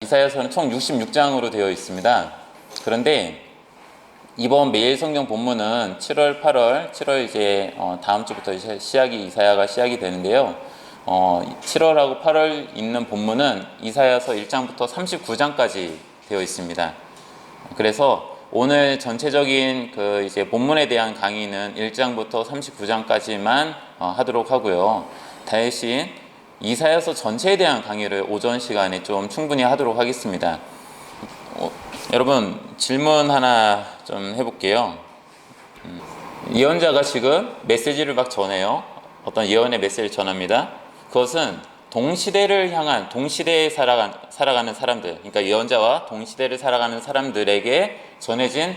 이사야서는 총 66장으로 되어 있습니다. 그런데 이번 매일 성경 본문은 7월, 8월, 7월 이제 다음 주부터 이사야가 시작이 되는데요. 7월하고 8월 있는 본문은 이사야서 1장부터 39장까지 되어 있습니다. 그래서 오늘 전체적인 그 이제 본문에 대한 강의는 1장부터 39장까지만 하도록 하고요. 대신 이사야서 전체에 대한 강의를 오전 시간에 좀 충분히 하도록 하겠습니다. 여러분 질문 하나 좀 해볼게요. 예언자가 지금 메시지를 막 전해요. 어떤 예언의 메시지를 전합니다. 그것은 동시대를 향한, 동시대에 살아가는 사람들, 그러니까 예언자와 동시대를 살아가는 사람들에게 전해진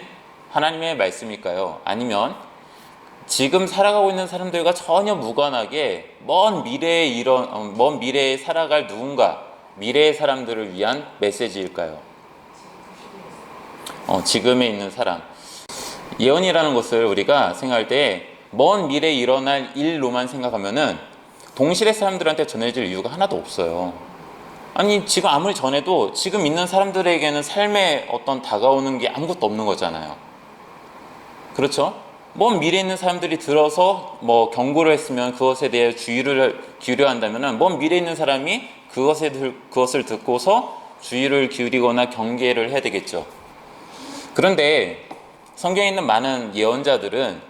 하나님의 말씀일까요? 아니면 지금 살아가고 있는 사람들과 전혀 무관하게 먼 미래에 살아갈 누군가, 미래의 사람들을 위한 메시지일까요? 지금에 있는 사람. 예언이라는 것을 우리가 생각할 때 먼 미래에 일어날 일로만 생각하면은 동시대 사람들한테 전해질 이유가 하나도 없어요. 아니 지금 아무리 전해도 지금 있는 사람들에게는 삶에 어떤 다가오는 게 아무것도 없는 거잖아요. 그렇죠? 먼 미래에 있는 사람들이 들어서 뭐 경고를 했으면 그것에 대해 주의를 기울여 한다면은 먼 미래에 있는 사람이 그것을 듣고서 주의를 기울이거나 경계를 해야 되겠죠. 그런데 성경에 있는 많은 예언자들은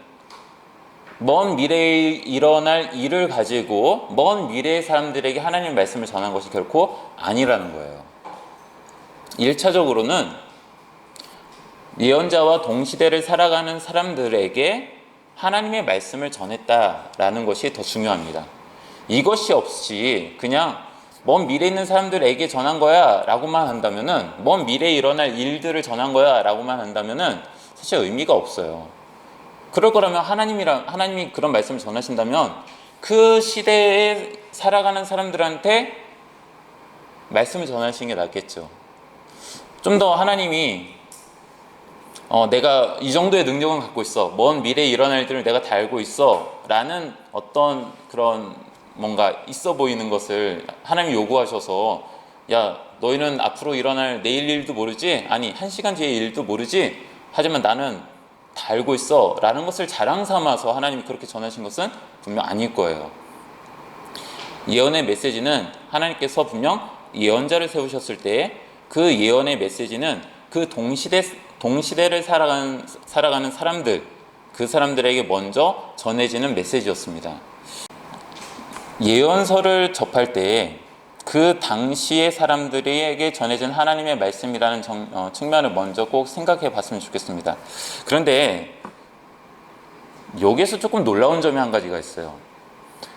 먼 미래에 일어날 일을 가지고 먼 미래의 사람들에게 하나님의 말씀을 전한 것이 결코 아니라는 거예요. 1차적으로는 예언자와 동시대를 살아가는 사람들에게 하나님의 말씀을 전했다라는 것이 더 중요합니다. 이것이 없이 그냥 먼 미래에 있는 사람들에게 전한 거야 라고만 한다면은, 먼 미래에 일어날 일들을 전한 거야 라고만 한다면은 사실 의미가 없어요. 그럴 거라면 하나님이 그런 말씀을 전하신다면 그 시대에 살아가는 사람들한테 말씀을 전하시는 게 낫겠죠. 좀 더 하나님이 내가 이 정도의 능력은 갖고 있어, 먼 미래에 일어날 일들을 내가 다 알고 있어 라는 어떤 그런 뭔가 있어 보이는 것을 하나님이 요구하셔서, 야 너희는 앞으로 일어날 내일 일도 모르지? 아니 1시간 뒤의 일도 모르지? 하지만 나는 다 알고 있어 라는 것을 자랑 삼아서 하나님이 그렇게 전하신 것은 분명 아닐 거예요. 예언의 메시지는 하나님께서 분명 예언자를 세우셨을 때 그 예언의 메시지는 그 동시대를 살아가는 사람들, 그 사람들에게 먼저 전해지는 메시지였습니다. 예언서를 접할 때 그 당시의 사람들에게 전해진 하나님의 말씀이라는 측면을 먼저 꼭 생각해 봤으면 좋겠습니다. 그런데 여기에서 조금 놀라운 점이 한 가지가 있어요.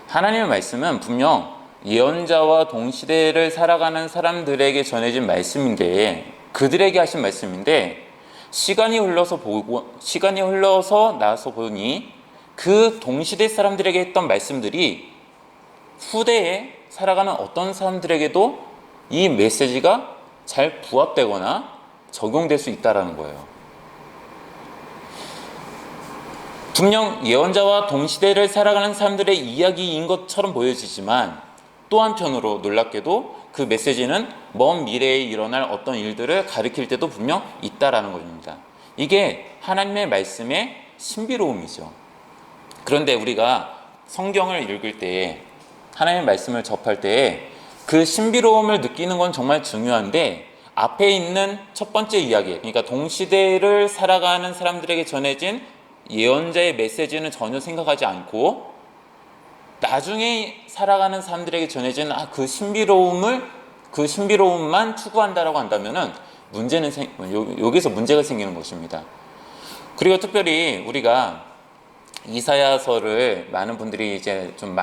하나님의 말씀은 분명 예언자와 동시대를 살아가는 사람들에게 전해진 말씀인데, 그들에게 하신 말씀인데, 시간이 흘러서 나서 보니 그 동시대 사람들에게 했던 말씀들이 후대에 살아가는 어떤 사람들에게도 이 메시지가 잘 부합되거나 적용될 수 있다는 거예요. 분명 예언자와 동시대를 살아가는 사람들의 이야기인 것처럼 보여지지만, 또 한편으로 놀랍게도 그 메시지는 먼 미래에 일어날 어떤 일들을 가리킬 때도 분명 있다라는 것입니다. 이게 하나님의 말씀의 신비로움이죠. 그런데 우리가 성경을 읽을 때, 하나님의 말씀을 접할 때 그 신비로움을 느끼는 건 정말 중요한데, 앞에 있는 첫 번째 이야기, 그러니까 동시대를 살아가는 사람들에게 전해진 예언자의 메시지는 전혀 생각하지 않고 나중에 살아가는 사람들에게 전해진 그 신비로움만 추구한다라고 한다면은 여기서 문제가 생기는 것입니다. 그리고 특별히 우리가 이사야서를 많은 분들이 이제 좀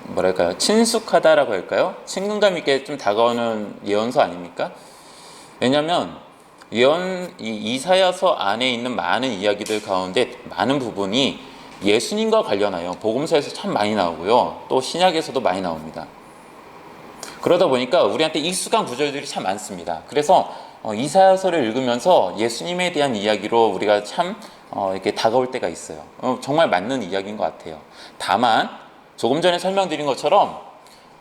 뭐랄까요, 친숙하다라고 할까요? 친근감 있게 좀 다가오는 예언서 아닙니까? 왜냐하면 이사야서 안에 있는 많은 이야기들 가운데 많은 부분이 예수님과 관련하여 복음서에서 참 많이 나오고요, 또 신약에서도 많이 나옵니다. 그러다 보니까 우리한테 익숙한 구절들이 참 많습니다. 그래서 이사야서를 읽으면서 예수님에 대한 이야기로 우리가 참 이렇게 다가올 때가 있어요. 정말 맞는 이야기인 것 같아요. 다만 조금 전에 설명드린 것처럼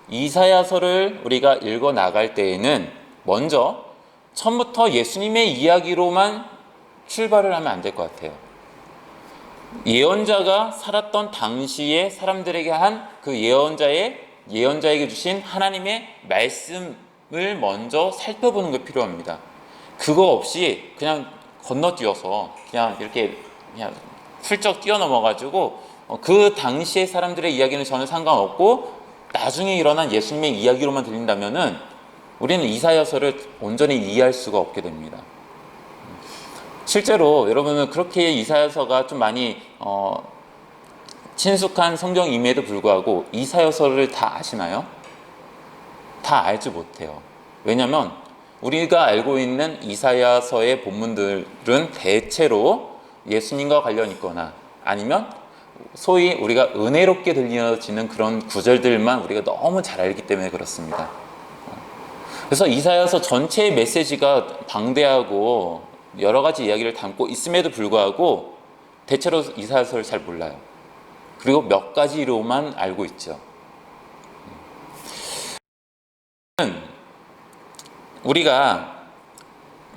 이사야서를 우리가 읽어 나갈 때에는 먼저 처음부터 예수님의 이야기로만 출발을 하면 안 될 것 같아요. 예언자가 살았던 당시에 사람들에게 한 그 예언자에게 주신 하나님의 말씀을 먼저 살펴보는 게 필요합니다. 그거 없이 그냥 건너뛰어서 그냥 이렇게 그냥 훌쩍 뛰어넘어가지고 그 당시의 사람들의 이야기는 전혀 상관없고 나중에 일어난 예수님의 이야기로만 들린다면은 우리는 이사야서를 온전히 이해할 수가 없게 됩니다. 실제로 여러분은 그렇게 이사야서가 좀 많이 친숙한 성경임에도 불구하고 이사야서를 다 아시나요? 다 알지 못해요. 왜냐하면 우리가 알고 있는 이사야서의 본문들은 대체로 예수님과 관련 있거나 아니면 소위 우리가 은혜롭게 들려지는 그런 구절들만 우리가 너무 잘 알기 때문에 그렇습니다. 그래서 이사야서 전체의 메시지가 방대하고 여러 가지 이야기를 담고 있음에도 불구하고 대체로 이사야서를 잘 몰라요. 그리고 몇 가지로만 알고 있죠. 우리가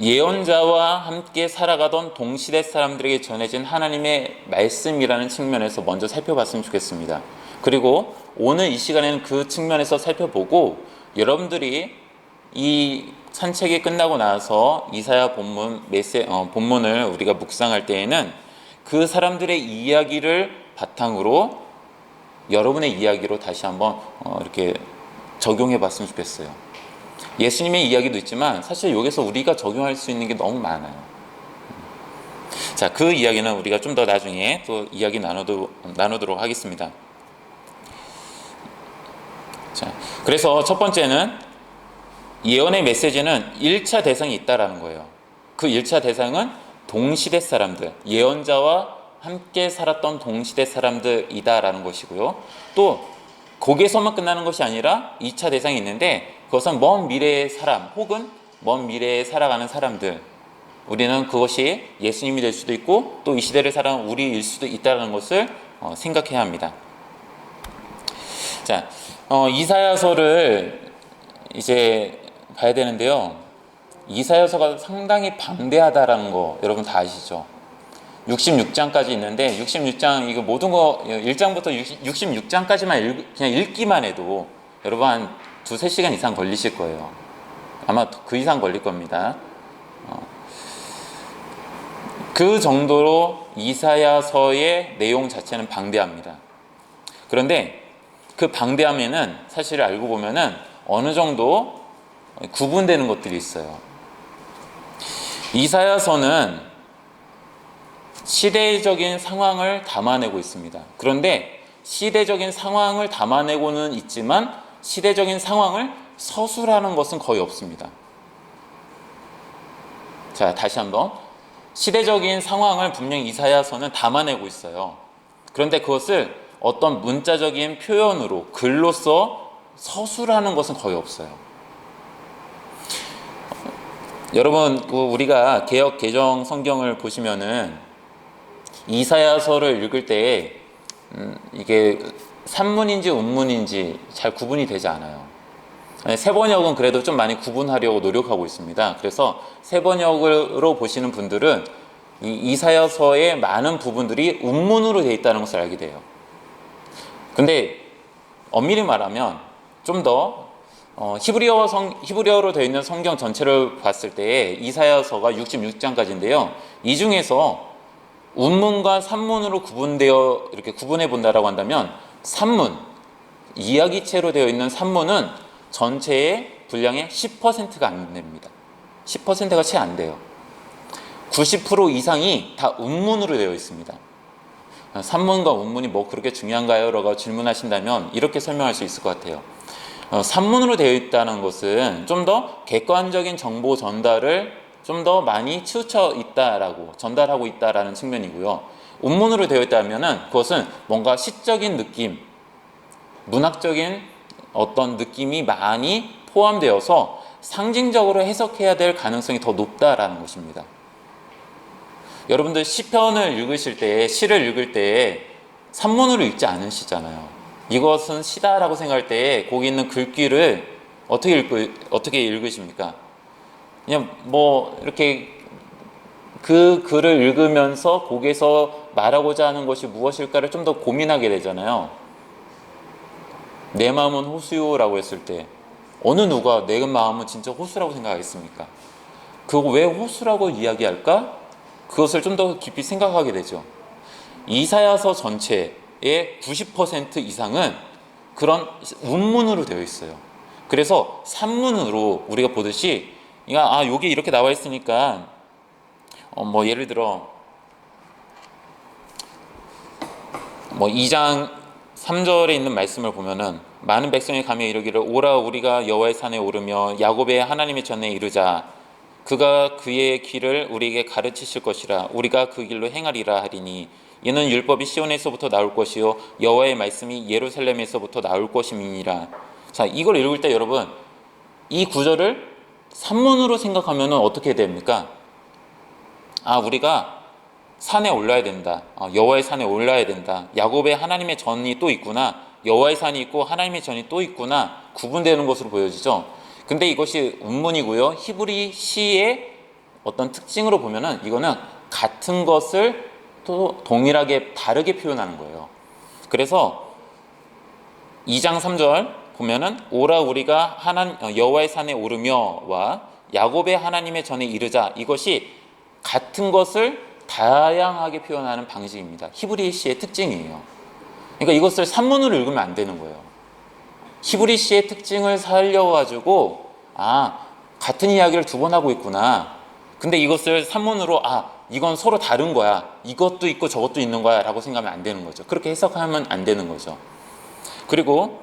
예언자와 함께 살아가던 동시대 사람들에게 전해진 하나님의 말씀이라는 측면에서 먼저 살펴봤으면 좋겠습니다. 그리고 오늘 이 시간에는 그 측면에서 살펴보고 여러분들이 이 산책이 끝나고 나서 이사야 본문을 우리가 묵상할 때에는 그 사람들의 이야기를 바탕으로 여러분의 이야기로 다시 한번 이렇게 적용해 봤으면 좋겠어요. 예수님의 이야기도 있지만 사실 여기서 우리가 적용할 수 있는 게 너무 많아요. 자, 그 이야기는 우리가 좀 더 나중에 또 이야기 나누도록 하겠습니다. 자, 그래서 첫 번째는 예언의 메시지는 1차 대상이 있다라는 거예요. 그 1차 대상은 동시대 사람들, 예언자와 함께 살았던 동시대 사람들이다라는 것이고요. 또 거기에서만 끝나는 것이 아니라 2차 대상이 있는데 그것은 먼 미래의 사람 혹은 먼 미래에 살아가는 사람들, 우리는 그것이 예수님이 될 수도 있고 또 이 시대를 살아가는 우리일 수도 있다는 것을 생각해야 합니다. 자, 이사야서를 이제 봐야 되는데요. 이사야서가 상당히 방대하다라는 거 여러분 다 아시죠? 66장까지 있는데 66장 이거 모든 거 1장부터 66장까지만 그냥 읽기만 해도 여러분 한 2-3시간 이상 걸리실 거예요. 아마 그 이상 걸릴 겁니다. 그 정도로 이사야서의 내용 자체는 방대합니다. 그런데 그 방대함에는 사실 알고 보면은 어느 정도 구분되는 것들이 있어요. 이사야서는 시대적인 상황을 담아내고 있습니다. 그런데 시대적인 상황을 담아내고는 있지만 시대적인 상황을 서술하는 것은 거의 없습니다. 자, 다시 한번. 시대적인 상황을 분명히 이사야서는 담아내고 있어요. 그런데 그것을 어떤 문자적인 표현으로 글로써 서술하는 것은 거의 없어요. 여러분, 우리가 개역 개정 성경을 보시면은 이사야서를 읽을 때 이게 산문인지 운문인지 잘 구분이 되지 않아요. 새번역은 그래도 좀 많이 구분하려고 노력하고 있습니다. 그래서 새번역으로 보시는 분들은 이 이사야서의 많은 부분들이 운문으로 되어 있다는 것을 알게 돼요. 근데 엄밀히 말하면 좀 더 히브리어로 되어 있는 성경 전체를 봤을 때 이사야서가 66장까지인데요. 이 중에서 운문과 산문으로 이렇게 구분해 본다라고 한다면 산문, 이야기체로 되어 있는 산문은 전체의 분량의 10%가 안 됩니다. 10%가 채 안 돼요. 90% 이상이 다 운문으로 되어 있습니다. 산문과 운문이 뭐 그렇게 중요한가요? 라고 질문하신다면 이렇게 설명할 수 있을 것 같아요. 산문으로 되어 있다는 것은 좀 더 객관적인 정보 전달을 좀 더 많이 치우쳐 있다라고 전달하고 있다라는 측면이고요. 운문으로 되어 있다면은 그것은 뭔가 시적인 느낌, 문학적인 어떤 느낌이 많이 포함되어서 상징적으로 해석해야 될 가능성이 더 높다라는 것입니다. 여러분들 시편을 읽으실 때, 시를 읽을 때 산문으로 읽지 않으시잖아요. 이것은 시다라고 생각할 때 거기 있는 글귀를 어떻게 읽으십니까? 그냥 뭐 이렇게 그 글을 읽으면서 거기에서 말하고자 하는 것이 무엇일까를 좀 더 고민하게 되잖아요. 내 마음은 호수요라고 했을 때 어느 누가 내 마음은 진짜 호수라고 생각하겠습니까? 그거 왜 호수라고 이야기할까? 그것을 좀 더 깊이 생각하게 되죠. 이사야서 전체의 90% 이상은 그런 운문으로 되어 있어요. 그래서 산문으로 우리가 보듯이 여기 이렇게 나와 있으니까 뭐 예를 들어 뭐 2장 3절에 있는 말씀을 보면은 많은 백성이 가며 이르기를 오라 우리가 여호와의 산에 오르며 야곱의 하나님의 전에 이르자 그가 그의 길을 우리에게 가르치실 것이라 우리가 그 길로 행하리라 하리니 이는 율법이 시온에서부터 나올 것이요 여호와의 말씀이 예루살렘에서부터 나올 것임이니라. 자, 이걸 읽을 때 여러분 이 구절을 산문으로 생각하면 어떻게 됩니까? 우리가 산에 올라야 된다. 여호와의 산에 올라야 된다. 야곱의 하나님의 전이 또 있구나. 여호와의 산이 있고 하나님의 전이 또 있구나. 구분되는 것으로 보여지죠. 근데 이것이 운문이고요. 히브리 시의 어떤 특징으로 보면은 이거는 같은 것을 또 동일하게 다르게 표현하는 거예요. 그래서 2장 3절 보면은 오라 우리가 여호와의 산에 오르며와 야곱의 하나님의 전에 이르자 이것이 같은 것을 다양하게 표현하는 방식입니다. 히브리 시의 특징이에요. 그러니까 이것을 산문으로 읽으면 안 되는 거예요. 히브리 시의 특징을 살려가지고 같은 이야기를 두 번 하고 있구나. 근데 이것을 산문으로 이건 서로 다른 거야. 이것도 있고 저것도 있는 거야 라고 생각하면 안 되는 거죠. 그렇게 해석하면 안 되는 거죠. 그리고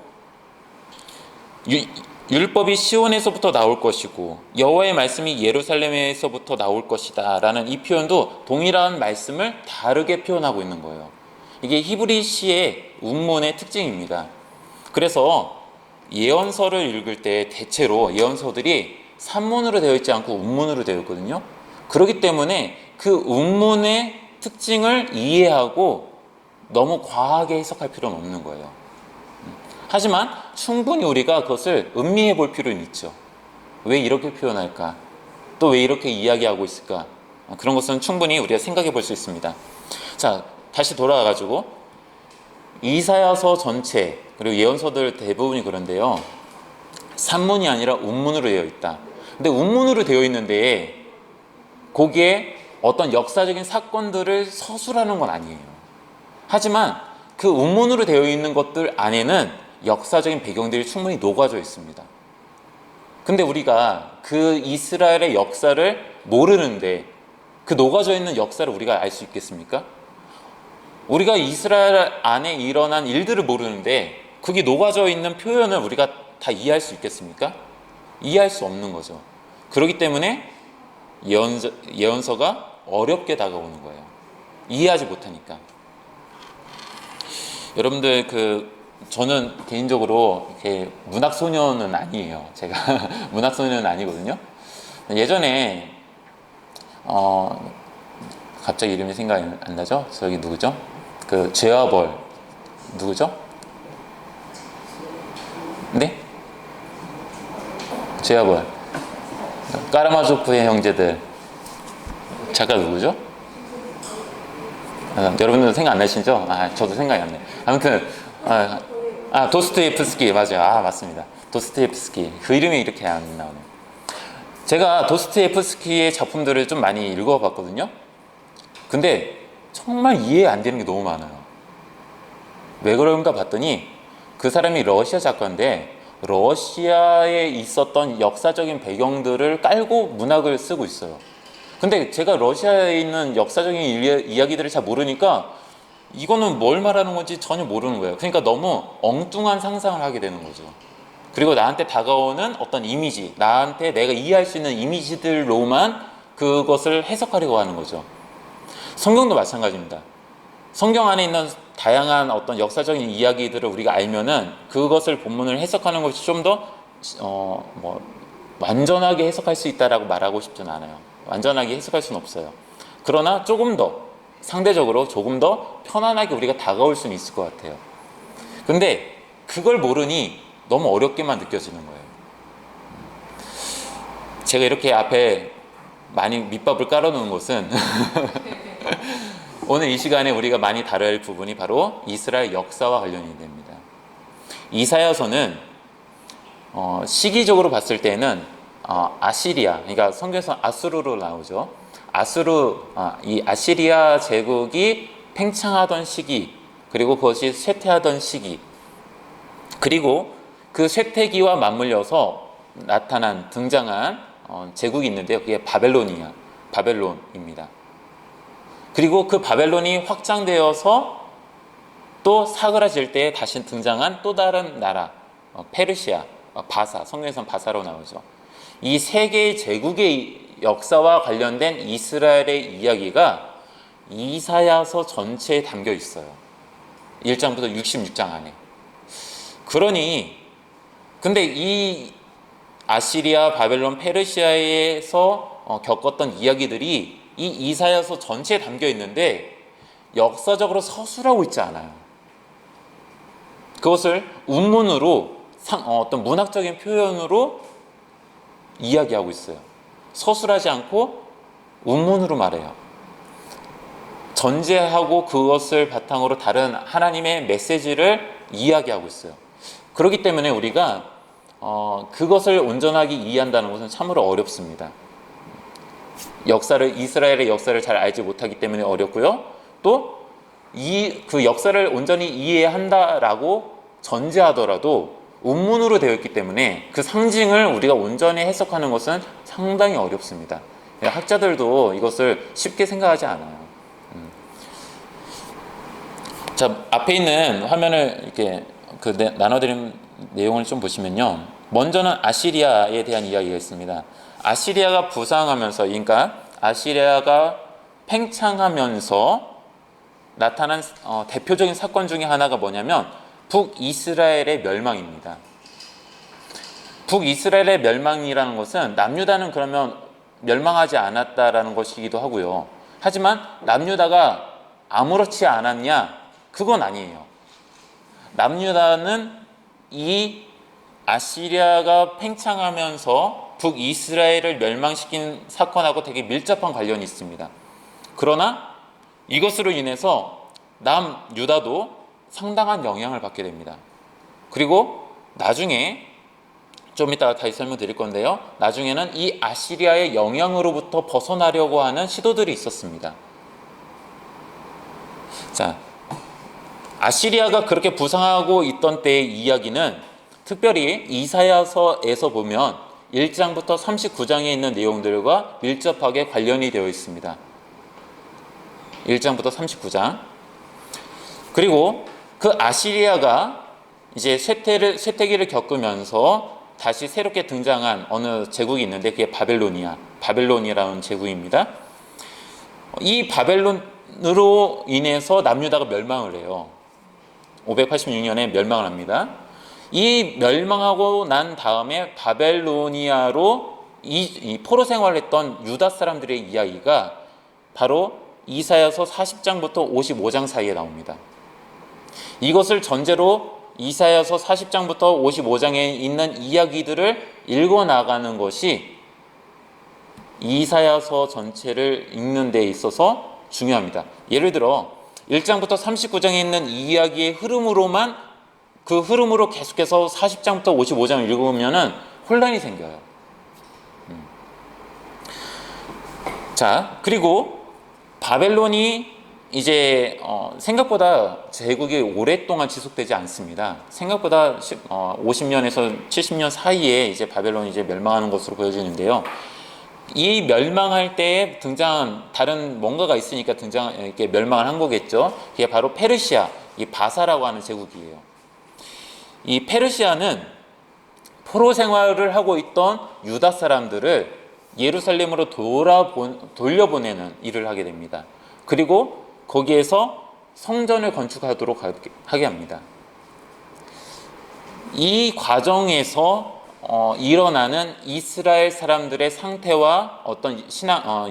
율법이 시온에서부터 나올 것이고 여호와의 말씀이 예루살렘에서부터 나올 것이다 라는 이 표현도 동일한 말씀을 다르게 표현하고 있는 거예요. 이게 히브리 시의 운문의 특징입니다. 그래서 예언서를 읽을 때 대체로 예언서들이 산문으로 되어 있지 않고 운문으로 되어 있거든요. 그렇기 때문에 그 운문의 특징을 이해하고 너무 과하게 해석할 필요는 없는 거예요. 하지만 충분히 우리가 그것을 음미해 볼 필요는 있죠. 왜 이렇게 표현할까? 또 왜 이렇게 이야기하고 있을까? 그런 것은 충분히 우리가 생각해 볼 수 있습니다. 자, 다시 돌아와가지고 이사야서 전체 그리고 예언서들 대부분이 그런데요. 산문이 아니라 운문으로 되어 있다. 근데 운문으로 되어 있는데 거기에 어떤 역사적인 사건들을 서술하는 건 아니에요. 하지만 그 운문으로 되어 있는 것들 안에는 역사적인 배경들이 충분히 녹아져 있습니다. 근데 우리가 그 이스라엘의 역사를 모르는데 그 녹아져 있는 역사를 우리가 알 수 있겠습니까? 우리가 이스라엘 안에 일어난 일들을 모르는데 그게 녹아져 있는 표현을 우리가 다 이해할 수 있겠습니까? 이해할 수 없는 거죠. 그렇기 때문에 예언서가 어렵게 다가오는 거예요. 이해하지 못하니까. 여러분들 저는 개인적으로 이렇게 문학 소년은 아니에요. 제가 문학 소년은 아니거든요. 예전에 갑자기 이름이 생각이 안 나죠? 저기 누구죠? 그 죄와 벌 누구죠? 네? 죄와 벌 까라마조프의 형제들 작가 누구죠? 여러분들 생각 안 나시죠? 저도 생각이 안 나요. 아무튼 도스토옙스키 맞아요. 맞습니다. 도스토옙스키 그 이름이 이렇게 안 나오네요. 제가 도스토옙스키의 작품들을 좀 많이 읽어봤거든요. 근데 정말 이해 안 되는 게 너무 많아요. 왜 그런가 봤더니 그 사람이 러시아 작가인데 러시아에 있었던 역사적인 배경들을 깔고 문학을 쓰고 있어요. 근데 제가 러시아에 있는 역사적인 이야기들을 잘 모르니까 이거는 뭘 말하는 건지 전혀 모르는 거예요. 그러니까 너무 엉뚱한 상상을 하게 되는 거죠. 그리고 나한테 다가오는 어떤 이미지, 나한테 내가 이해할 수 있는 이미지들로만 그것을 해석하려고 하는 거죠. 성경도 마찬가지입니다. 성경 안에 있는 다양한 어떤 역사적인 이야기들을 우리가 알면은 그것을 본문을 해석하는 것이 좀 더 완전하게 해석할 수 있다라고 말하고 싶지는 않아요. 완전하게 해석할 수는 없어요. 그러나 상대적으로 조금 더 편안하게 우리가 다가올 수는 있을 것 같아요. 근데 그걸 모르니 너무 어렵게만 느껴지는 거예요. 제가 이렇게 앞에 많이 밑밥을 깔아놓은 것은 오늘 이 시간에 우리가 많이 다룰 부분이 바로 이스라엘 역사와 관련이 됩니다. 이사야서는 시기적으로 봤을 때는 아시리아, 그러니까 성경에서 아수르로 나오죠. 이 아시리아 제국이 팽창하던 시기, 그리고 그것이 쇠퇴하던 시기, 그리고 그 쇠퇴기와 맞물려서 등장한 제국이 있는데요. 그게 바벨론입니다. 그리고 그 바벨론이 확장되어서 또 사그라질 때 다시 등장한 또 다른 나라, 페르시아, 바사, 성경에서는 바사로 나오죠. 이 세 개의 제국의 역사와 관련된 이스라엘의 이야기가 이사야서 전체에 담겨 있어요. 1장부터 66장 안에. 그러니 근데 이 아시리아, 바벨론, 페르시아에서 겪었던 이야기들이 이 이사야서 전체에 담겨 있는데 역사적으로 서술하고 있지 않아요. 그것을 운문으로 어떤 문학적인 표현으로 이야기하고 있어요. 서술하지 않고 운문으로 말해요. 전제하고 그것을 바탕으로 다른 하나님의 메시지를 이야기하고 있어요. 그렇기 때문에 우리가 그것을 온전하게 이해한다는 것은 참으로 어렵습니다. 이스라엘의 역사를 잘 알지 못하기 때문에 어렵고요. 또 그 역사를 온전히 이해한다라고 전제하더라도 운문으로 되어 있기 때문에 그 상징을 우리가 온전히 해석하는 것은 상당히 어렵습니다. 학자들도 이것을 쉽게 생각하지 않아요. 자, 앞에 있는 화면을 이렇게 나눠드린 내용을 좀 보시면요. 먼저는 아시리아에 대한 이야기가 있습니다. 아시리아가 부상하면서, 그러니까 아시리아가 팽창하면서 나타난 대표적인 사건 중에 하나가 뭐냐면 북이스라엘의 멸망입니다. 북이스라엘의 멸망이라는 것은 남유다는 그러면 멸망하지 않았다라는 것이기도 하고요. 하지만 남유다가 아무렇지 않았냐? 그건 아니에요. 남유다는 이 아시리아가 팽창하면서 북이스라엘을 멸망시킨 사건하고 되게 밀접한 관련이 있습니다. 그러나 이것으로 인해서 남유다도 상당한 영향을 받게 됩니다. 그리고 나중에 좀 이따가 다시 설명드릴 건데요. 나중에는 이 아시리아의 영향으로부터 벗어나려고 하는 시도들이 있었습니다. 자, 아시리아가 그렇게 부상하고 있던 때의 이야기는 특별히 이사야서에서 보면 1장부터 39장에 있는 내용들과 밀접하게 관련이 되어 있습니다. 1장부터 39장. 그리고 그 아시리아가 이제 쇠퇴기를 겪으면서 다시 새롭게 등장한 어느 제국이 있는데 그게 바벨론이라는 제국입니다. 이 바벨론으로 인해서 남유다가 멸망을 해요. 586년에 멸망을 합니다. 이 멸망하고 난 다음에 바벨로니아로 이 포로 생활했던 유다 사람들의 이야기가 바로 이사야서 40장부터 55장 사이에 나옵니다. 이것을 전제로 이사야서 40장부터 55장에 있는 이야기들을 읽어나가는 것이 이사야서 전체를 읽는 데 있어서 중요합니다. 예를 들어 1장부터 39장에 있는 이야기의 흐름으로만 그 흐름으로 계속해서 40장부터 55장을 읽으면 혼란이 생겨요. 자, 그리고 바벨론이 이제 생각보다 제국이 오랫동안 지속되지 않습니다. 생각보다 50년에서 70년 사이에 이제 바벨론이 이제 멸망하는 것으로 보여지는데요. 이 멸망할 때에 등장한 다른 뭔가가 있으니까 이렇게 멸망을 한 거겠죠. 그게 바로 페르시아, 이 바사라고 하는 제국이에요. 이 페르시아는 포로 생활을 하고 있던 유다 사람들을 예루살렘으로 돌려보내는 일을 하게 됩니다. 그리고 거기에서 성전을 건축하도록 하게 합니다. 이 과정에서 일어나는 이스라엘 사람들의 상태와 어떤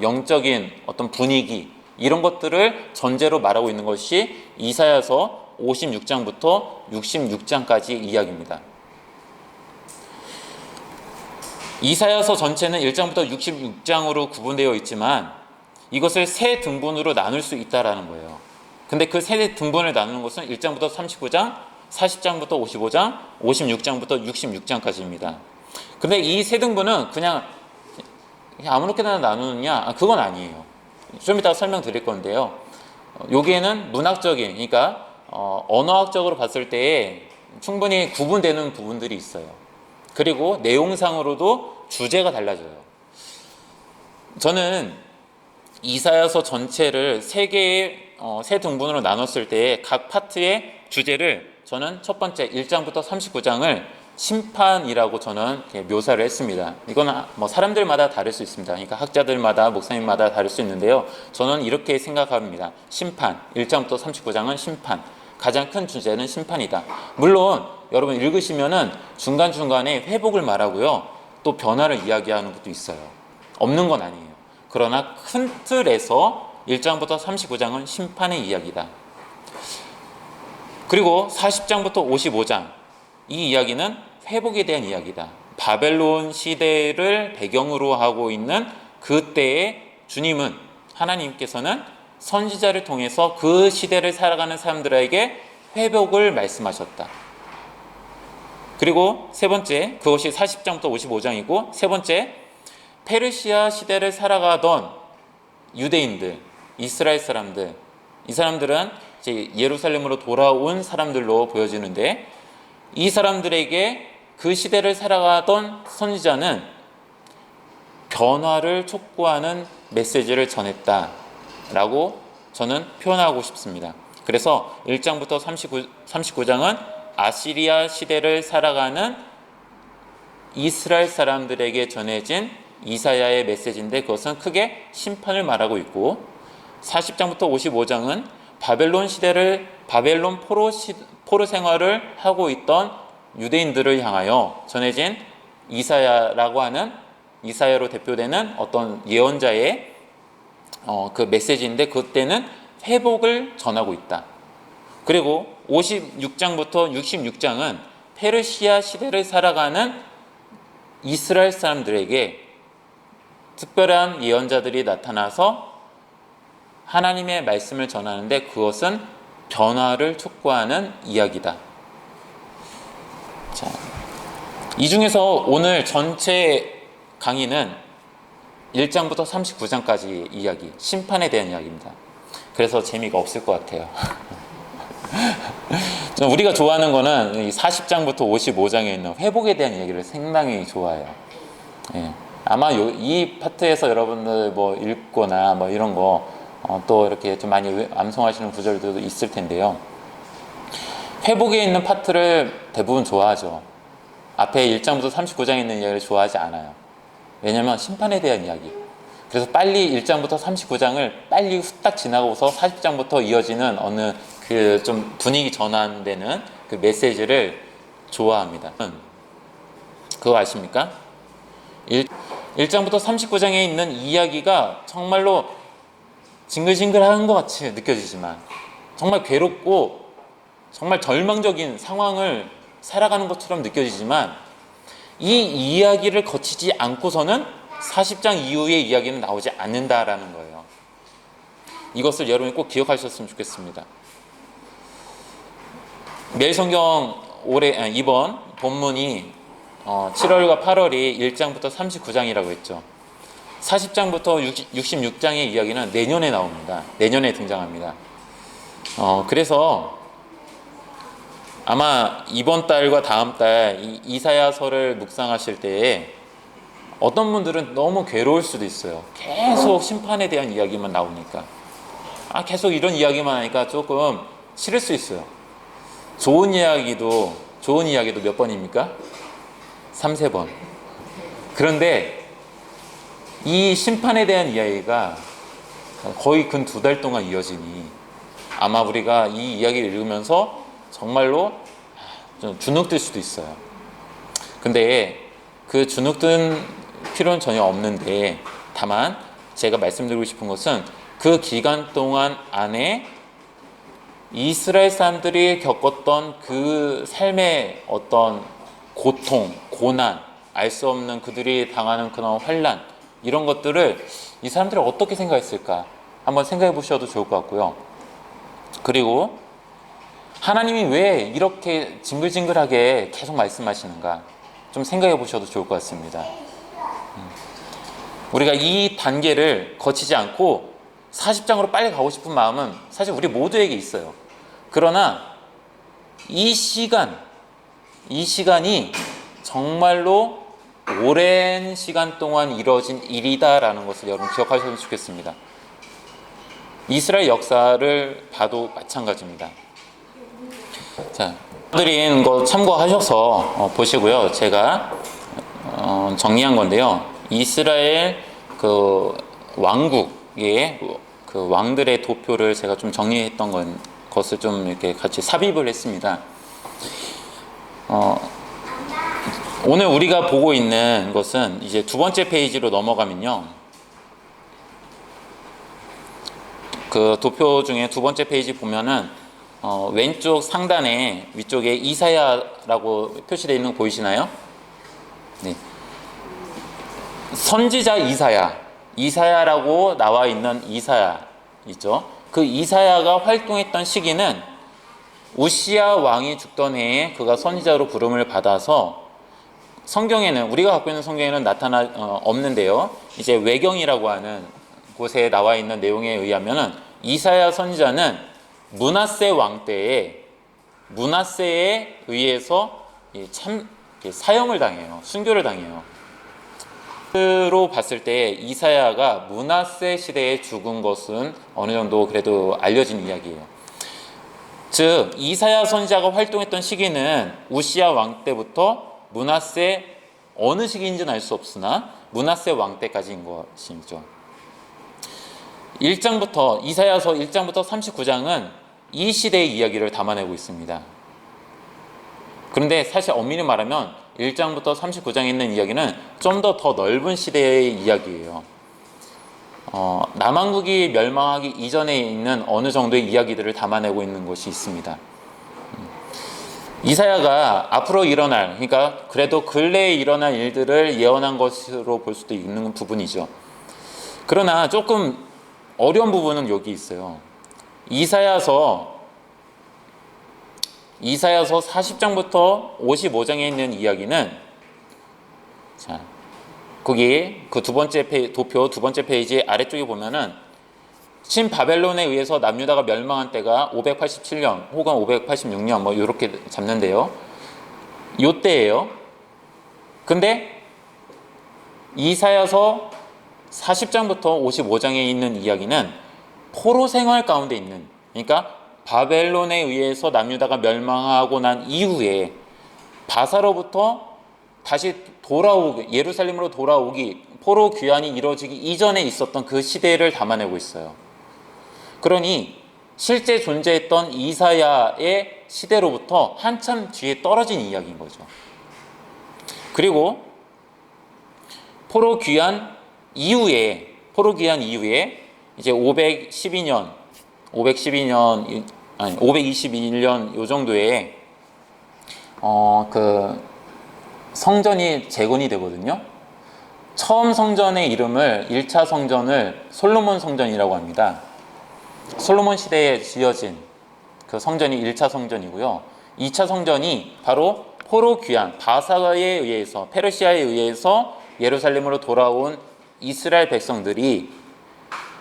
영적인 어떤 분위기, 이런 것들을 전제로 말하고 있는 것이 이사야서 56장부터 66장까지 이야기입니다. 이사야서 전체는 1장부터 66장으로 구분되어 있지만 이것을 세 등분으로 나눌 수 있다라는 거예요. 근데 그 세 등분을 나누는 것은 1장부터 39장, 40장부터 55장, 56장부터 66장까지입니다. 근데 이 세 등분은 그냥 아무렇게나 나누느냐? 그건 아니에요. 좀 이따 설명드릴 건데요. 여기에는 문학적인, 그러니까 언어학적으로 봤을 때 충분히 구분되는 부분들이 있어요. 그리고 내용상으로도 주제가 달라져요. 저는 이사야서 전체를 세 개의 세 등분으로 나눴을 때 각 파트의 주제를 저는 첫 번째 1장부터 39장을 심판이라고 저는 묘사를 했습니다. 이건 뭐 사람들마다 다를 수 있습니다. 그러니까 학자들마다 목사님마다 다를 수 있는데요. 저는 이렇게 생각합니다. 심판, 1장부터 39장은 심판. 가장 큰 주제는 심판이다. 물론 여러분 읽으시면은 중간중간에 회복을 말하고요. 또 변화를 이야기하는 것도 있어요. 없는 건 아니에요. 그러나 큰 틀에서 1장부터 39장은 심판의 이야기다. 그리고 40장부터 55장 이 이야기는 회복에 대한 이야기다. 바벨론 시대를 배경으로 하고 있는 그때의 주님은 하나님께서는 선지자를 통해서 그 시대를 살아가는 사람들에게 회복을 말씀하셨다. 그리고 세 번째, 그것이 40장부터 55장이고 세 번째, 페르시아 시대를 살아가던 유대인들, 이스라엘 사람들, 이 사람들은 이제 예루살렘으로 돌아온 사람들로 보여지는데 이 사람들에게 그 시대를 살아가던 선지자는 변화를 촉구하는 메시지를 전했다라고 저는 표현하고 싶습니다. 그래서 1장부터 39장은 아시리아 시대를 살아가는 이스라엘 사람들에게 전해진 이사야의 메시지인데 그것은 크게 심판을 말하고 있고 40장부터 55장은 바벨론 포로 생활을 하고 있던 유대인들을 향하여 전해진 이사야라고 하는 이사야로 대표되는 어떤 예언자의 그 메시지인데 그때는 회복을 전하고 있다. 그리고 56장부터 66장은 페르시아 시대를 살아가는 이스라엘 사람들에게 특별한 예언자들이 나타나서 하나님의 말씀을 전하는데 그것은 변화를 촉구하는 이야기다. 자, 이 중에서 오늘 전체 강의는 1장부터 39장까지 이야기, 심판에 대한 이야기입니다. 그래서 재미가 없을 것 같아요. 우리가 좋아하는 거는 40장부터 55장에 있는 회복에 대한 이야기를 상당히 좋아해요. 예. 아마 이 파트에서 여러분들 뭐 읽거나 뭐 이런 거 또 이렇게 좀 많이 암송하시는 구절들도 있을 텐데요. 회복에 있는 파트를 대부분 좋아하죠. 앞에 1장부터 39장에 있는 이야기를 좋아하지 않아요. 왜냐면 심판에 대한 이야기. 그래서 빨리 1장부터 39장을 빨리 후딱 지나고서 40장부터 이어지는 어느 그 좀 분위기 전환되는 그 메시지를 좋아합니다. 그거 아십니까? 1장부터 39장에 있는 이야기가 정말로 징글징글한 것 같이 느껴지지만 정말 괴롭고 정말 절망적인 상황을 살아가는 것처럼 느껴지지만 이 이야기를 거치지 않고서는 40장 이후의 이야기는 나오지 않는다라는 거예요. 이것을 여러분이 꼭 기억하셨으면 좋겠습니다. 매일 성경 이번 본문이 7월과 8월이 1장부터 39장이라고 했죠. 40장부터 66장의 이야기는 내년에 나옵니다. 내년에 등장합니다. 그래서 아마 이번 달과 다음 달 이사야서를 묵상하실 때에 어떤 분들은 너무 괴로울 수도 있어요. 계속 심판에 대한 이야기만 나오니까 계속 이런 이야기만 하니까 조금 싫을 수 있어요. 좋은 이야기도 몇 번입니까? 3-4번. 그런데 이 심판에 대한 이야기가 거의 근 2달 동안 이어지니 아마 우리가 이 이야기를 읽으면서 정말로 좀 주눅들 수도 있어요. 근데 그 주눅든 필요는 전혀 없는데 다만 제가 말씀드리고 싶은 것은 그 기간 동안 안에 이스라엘 사람들이 겪었던 그 삶의 어떤 고통, 고난, 알 수 없는 그들이 당하는 그런 환난, 이런 것들을 이 사람들이 어떻게 생각했을까 한번 생각해 보셔도 좋을 것 같고요. 그리고 하나님이 왜 이렇게 징글징글하게 계속 말씀하시는가 좀 생각해 보셔도 좋을 것 같습니다. 우리가 이 단계를 거치지 않고 40장으로 빨리 가고 싶은 마음은 사실 우리 모두에게 있어요. 그러나 이 시간이 정말로 오랜 시간 동안 이루어진 일이다라는 것을 여러분 기억하셨으면 좋겠습니다. 이스라엘 역사를 봐도 마찬가지입니다. 자, 드린 거 참고하셔서 보시고요. 제가 정리한 건데요. 이스라엘 그 왕국의 그 왕들의 도표를 제가 좀 정리했던 것을 좀 이렇게 같이 삽입을 했습니다. 오늘 우리가 보고 있는 것은 이제 두 번째 페이지로 넘어가면요. 그 도표 중에 두 번째 페이지 보면은 왼쪽 상단에 위쪽에 이사야라고 표시되어 있는 거 보이시나요? 네. 선지자 이사야라고 나와 있는 이사야 있죠. 그 이사야가 활동했던 시기는 우시야 왕이 죽던 해에 그가 선지자로 부름을 받아서 성경에는 우리가 갖고 있는 성경에는 없는데요. 이제 외경이라고 하는 곳에 나와 있는 내용에 의하면은 이사야 선지자는 므낫세 왕 때에 므낫세에 의해서 참 사형을 당해요. 순교를 당해요. 로 봤을 때 이사야가 므낫세 시대에 죽은 것은 어느 정도 그래도 알려진 이야기예요. 즉 이사야 선지자가 활동했던 시기는 우시야 왕 때부터 므낫세 어느 시기인지는 알 수 없으나 므낫세 왕 때까지인 것이죠. 1장부터 이사야서 1장부터 39장은 이 시대의 이야기를 담아내고 있습니다. 그런데 사실 엄밀히 말하면 1장부터 39장에 있는 이야기는 좀 더 넓은 시대의 이야기예요. 남왕국이 멸망하기 이전에 있는 어느 정도의 이야기들을 담아내고 있는 것이 있습니다. 이사야가 앞으로 일어날, 그러니까 그래도 근래에 일어날 일들을 예언한 것으로 볼 수도 있는 부분이죠. 그러나 조금 어려운 부분은 여기 있어요. 이사야서 40장부터 55장에 있는 이야기는, 자, 거기 그 도표 두 번째 페이지 아래쪽에 보면은 신바벨론에 의해서 남유다가 멸망한 때가 587년 혹은 586년 뭐 이렇게 잡는데요. 요 때예요. 근데 이사야서 40장부터 55장에 있는 이야기는 포로 생활 가운데 있는, 그러니까 바벨론에 의해서 남유다가 멸망하고 난 이후에 바사로부터 다시 예루살렘으로 돌아오기, 포로 귀환이 이루어지기 이전에 있었던 그 시대를 담아내고 있어요. 그러니 실제 존재했던 이사야의 시대로부터 한참 뒤에 떨어진 이야기인 거죠. 그리고 포로 귀환 이후에 이제 521년 요 정도에 그 성전이 재건이 되거든요. 처음 성전의 이름을 1차 성전을 솔로몬 성전이라고 합니다. 솔로몬 시대에 지어진 그 성전이 1차 성전이고요. 2차 성전이 바로 포로 귀환, 바사에 의해서, 페르시아에 의해서 예루살렘으로 돌아온 이스라엘 백성들이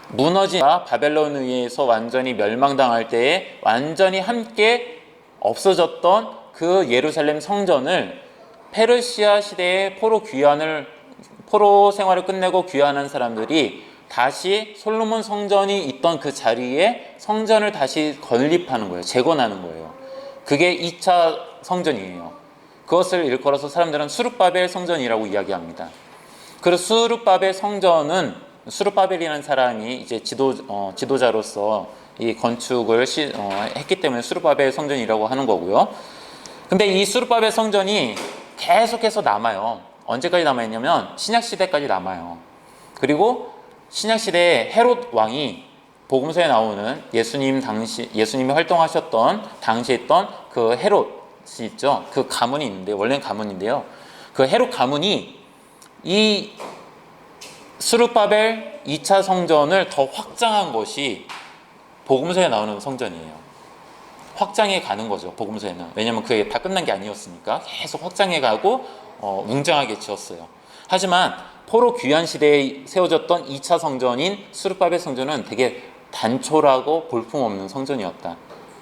무너진 바벨론에 의해서 완전히 멸망당할 때에 완전히 함께 없어졌던 그 예루살렘 성전을 페르시아 시대의 포로 생활을 끝내고 귀환한 사람들이 다시 솔로몬 성전이 있던 그 자리에 성전을 다시 건립하는 거예요. 재건하는 거예요. 그게 2차 성전이에요. 그것을 일컬어서 사람들은 수룹바벨 성전이라고 이야기합니다. 그래서 수룹바벨이라는 사람이 이제 지도자로서 이 건축을 했기 때문에 수룹바벨 성전이라고 하는 거고요. 근데 이 수룹바벨 성전이 계속해서 남아요. 언제까지 남아있냐면 신약시대까지 남아요. 그리고 신약시대에 헤롯 왕이 복음서에 나오는 예수님이 활동하셨던 당시에 있던 그 헤롯이 있죠. 그 가문이 있는데, 원래는 가문인데요. 그 헤롯 가문이 이 스룹바벨 2차 성전을 더 확장한 것이 복음서에 나오는 성전이에요. 확장해 가는 거죠, 복음서에는. 왜냐하면 그게 다 끝난 게 아니었으니까 계속 확장해 가고 웅장하게 지었어요. 하지만 포로 귀환 시대에 세워졌던 2차 성전인 스룹바벨 성전은 되게 단촐하고 볼품없는 성전이었다.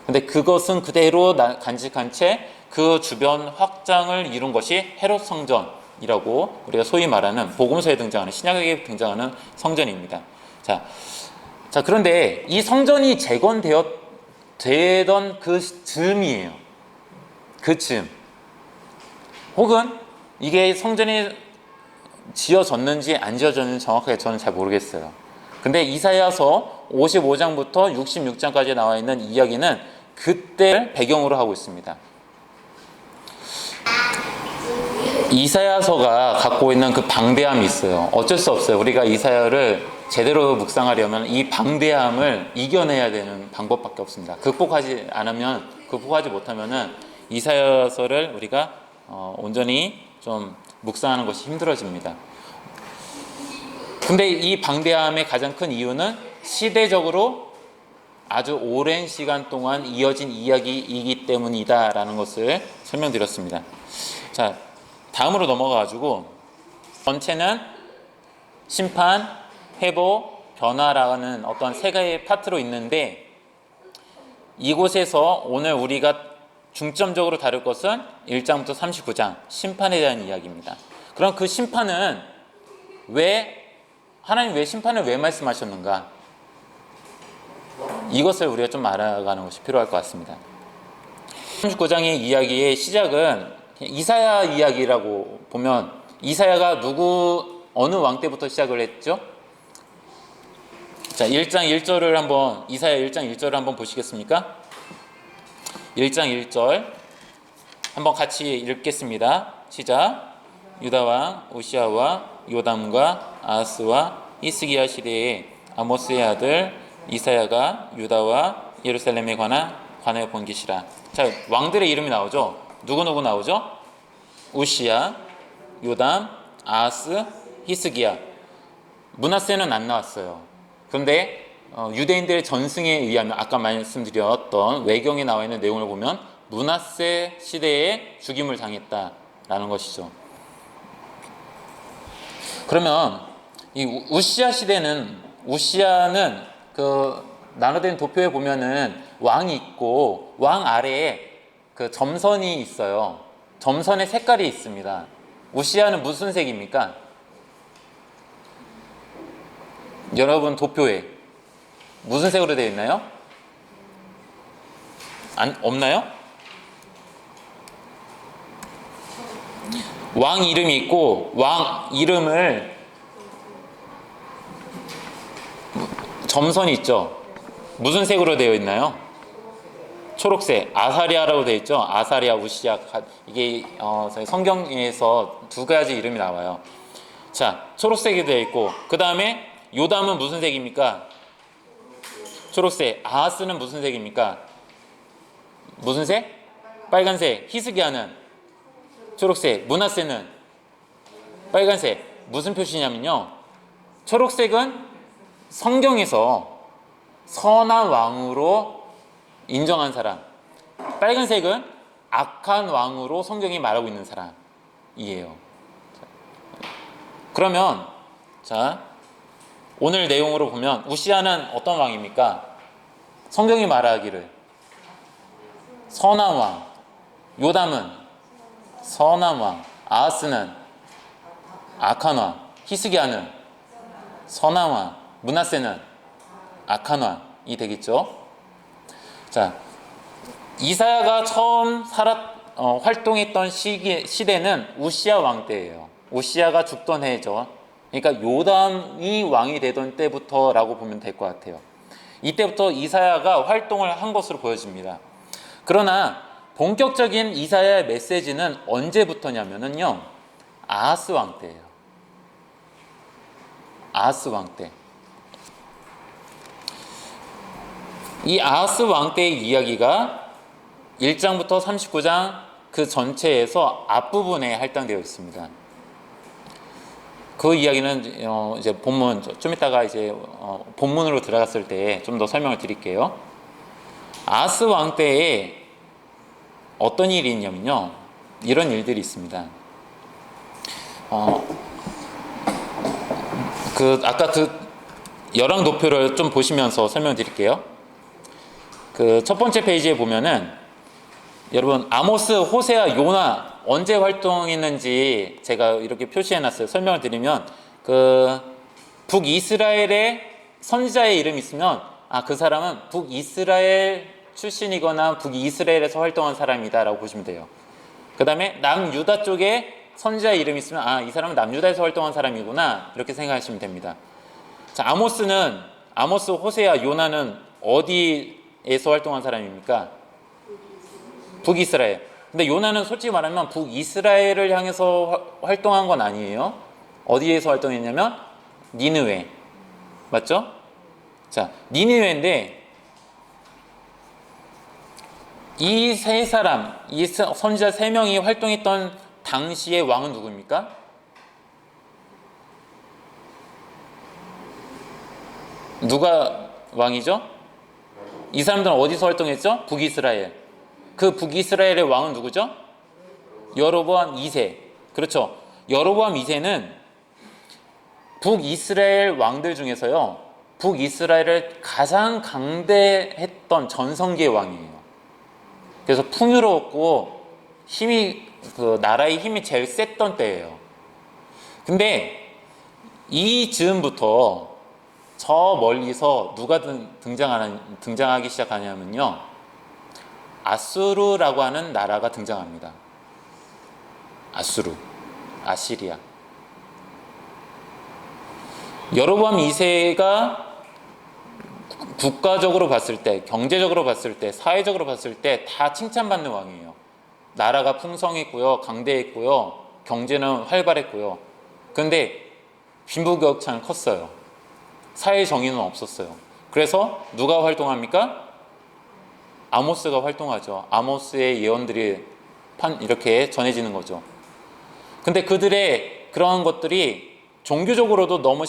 근데 그것은 그대로 간직한 채 그 주변 확장을 이룬 것이 헤롯 성전이라고 우리가 소위 말하는 복음서에 등장하는, 신약에 등장하는 성전입니다. 자, 그런데 이 성전이 되던 그 즈음이에요. 그 즈음. 혹은 이게 성전이 지어졌는지 안 지어졌는지 정확하게 저는 잘 모르겠어요. 근데 이사야서 55장부터 66장까지 나와 있는 이야기는 그때를 배경으로 하고 있습니다. 이사야서가 갖고 있는 그 방대함이 있어요. 어쩔 수 없어요. 우리가 이사야를 제대로 묵상하려면 이 방대함을 이겨내야 되는 방법밖에 없습니다. 극복하지 못하면은 이사야서를 우리가 온전히 좀 묵상하는 것이 힘들어집니다. 근데 이 방대함의 가장 큰 이유는 시대적으로 아주 오랜 시간 동안 이어진 이야기이기 때문이다라는 것을 설명드렸습니다. 자, 다음으로 넘어가가지고 전체는 심판, 회복, 변화라는 어떤 세 가지 파트로 있는데, 이곳에서 오늘 우리가 중점적으로 다룰 것은 1장부터 39장 심판에 대한 이야기입니다. 그럼 그 심판은 하나님 왜 심판을 왜 말씀하셨는가? 이것을 우리가 좀 알아가는 것이 필요할 것 같습니다. 39장의 이야기의 시작은 이사야 이야기라고 보면, 이사야가 어느 왕 때부터 시작을 했죠? 자, 1장 1절을 한번, 이사야 1장 1절을 한번 보시겠습니까? 1장 1절 한번 같이 읽겠습니다. 시작. 유다 왕 우시아와 요담과 아하스와 히스기야 시대에 아모스의 아들 이사야가 유다와 예루살렘에 관하여 본 것이라. 자, 왕들의 이름이 나오죠. 누구 나오죠? 우시야, 요담, 아하스, 히스기야. 므낫세는 안 나왔어요. 그런데 유대인들의 전승에 의하면 아까 말씀드렸던 외경에 나와 있는 내용을 보면 므낫세 시대에 죽임을 당했다라는 것이죠. 그러면 이 우시아는 그 나눠된 도표에 보면은 왕이 있고 왕 아래에 그 점선이 있어요. 점선의 색깔이 있습니다. 우시아는 무슨 색입니까? 여러분 도표에 무슨 색으로 되어 있나요? 없나요? 왕 이름이 있고 왕 이름을 점선이 있죠. 무슨 색으로 되어 있나요? 초록색. 아사리아라고 되어 있죠. 아사리아, 우시아. 이게 성경에서 두 가지 이름이 나와요. 자, 초록색이 되어 있고, 그 다음에 요담은 무슨 색입니까? 초록색. 아하스는 무슨 색입니까? 무슨 색? 빨간색. 히스기야는 초록색. 므낫세는 빨간색. 무슨 표시냐면요, 초록색은 성경에서 선한 왕으로 인정한 사람, 빨간색은 악한 왕으로 성경이 말하고 있는 사람이에요. 그러면 자, 오늘 내용으로 보면 우시아는 어떤 왕입니까? 성경이 말하기를 선한 왕, 요담은 선한 왕, 아하스는 악한 왕, 히스기야는 선한 왕, 므낫세는 악한 왕이 되겠죠. 자, 이사야가 처음 활동했던 시대는 우시아 왕 때예요. 우시아가 죽던 해죠. 그러니까 요담이 왕이 되던 때부터라고 보면 될 것 같아요. 이때부터 이사야가 활동을 한 것으로 보여집니다. 그러나 본격적인 이사야의 메시지는 언제부터냐면요, 아하스 왕 때예요. 아하스 왕 때. 이 아하스 왕 때의 이야기가 1장부터 39장 그 전체에서 앞부분에 할당되어 있습니다. 그 이야기는 이제 본문 좀 이따가 이제 본문으로 들어갔을 때 좀 더 설명을 드릴게요. 아하스 왕 때에 어떤 일이 있냐면요, 이런 일들이 있습니다. 아까 그 열왕 도표를 좀 보시면서 설명드릴게요. 그 첫 번째 페이지에 보면은 여러분 아모스, 호세아, 요나 언제 활동했는지 제가 이렇게 표시해놨어요. 설명을 드리면 그 북이스라엘의 선지자의 이름이 있으면 그 사람은 북이스라엘 출신이거나 북이스라엘에서 활동한 사람이다 라고 보시면 돼요. 그 다음에 남유다 쪽에 선지자의 이름이 있으면 이 사람은 남유다에서 활동한 사람이구나 이렇게 생각하시면 됩니다. 자, 아모스, 호세아, 요나는 어디에서 활동한 사람입니까? 북이스라엘. 근데 요나는 솔직히 말하면 북이스라엘을 향해서 활동한 건 아니에요. 어디에서 활동했냐면 니느웨. 맞죠? 자, 니느웨인데 이 세 사람, 이 선지자 세 명이 활동했던 당시의 왕은 누구입니까? 누가 왕이죠? 이 사람들은 어디서 활동했죠? 북이스라엘. 그 북이스라엘의 왕은 누구죠? 여로보암 2세. 그렇죠. 여로보암 2세는 북이스라엘 왕들 중에서요, 북이스라엘을 가장 강대했던 전성기의 왕이에요. 그래서 풍요로웠고 나라의 힘이 제일 셌던 때예요. 근데 이 즈음부터 저 멀리서 누가 등장하기 시작하냐면요, 아수르라고 하는 나라가 등장합니다. 아시리아. 여로보암 2세가 국가적으로 봤을 때, 경제적으로 봤을 때, 사회적으로 봤을 때 다 칭찬받는 왕이에요. 나라가 풍성했고요, 강대했고요, 경제는 활발했고요. 그런데 빈부격차는 컸어요. 사회 정의는 없었어요. 그래서 누가 활동합니까? 아모스가 활동하죠. 아모스의 예언들이 이렇게 전해지는 거죠. 근데 그들의 그러한 것들이 종교적으로도 너무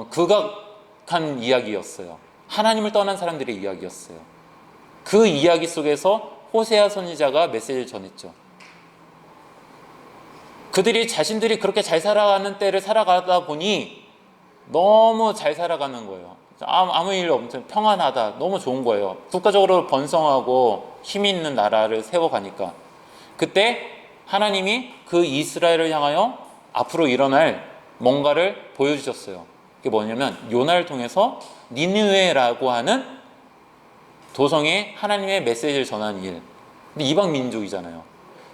극악한 이야기였어요. 하나님을 떠난 사람들의 이야기였어요. 그 이야기 속에서 호세아 선지자가 메시지를 전했죠. 그들이 자신들이 그렇게 잘 살아가는 때를 살아가다 보니 너무 잘 살아가는 거예요. 아무 일 없는 평안하다, 너무 좋은 거예요. 국가적으로 번성하고 힘이 있는 나라를 세워가니까. 그때 하나님이 그 이스라엘을 향하여 앞으로 일어날 뭔가를 보여주셨어요. 그게 뭐냐면 요나를 통해서 니느웨라고 하는 도성에 하나님의 메시지를 전하는 일. 근데 이방 민족이잖아요.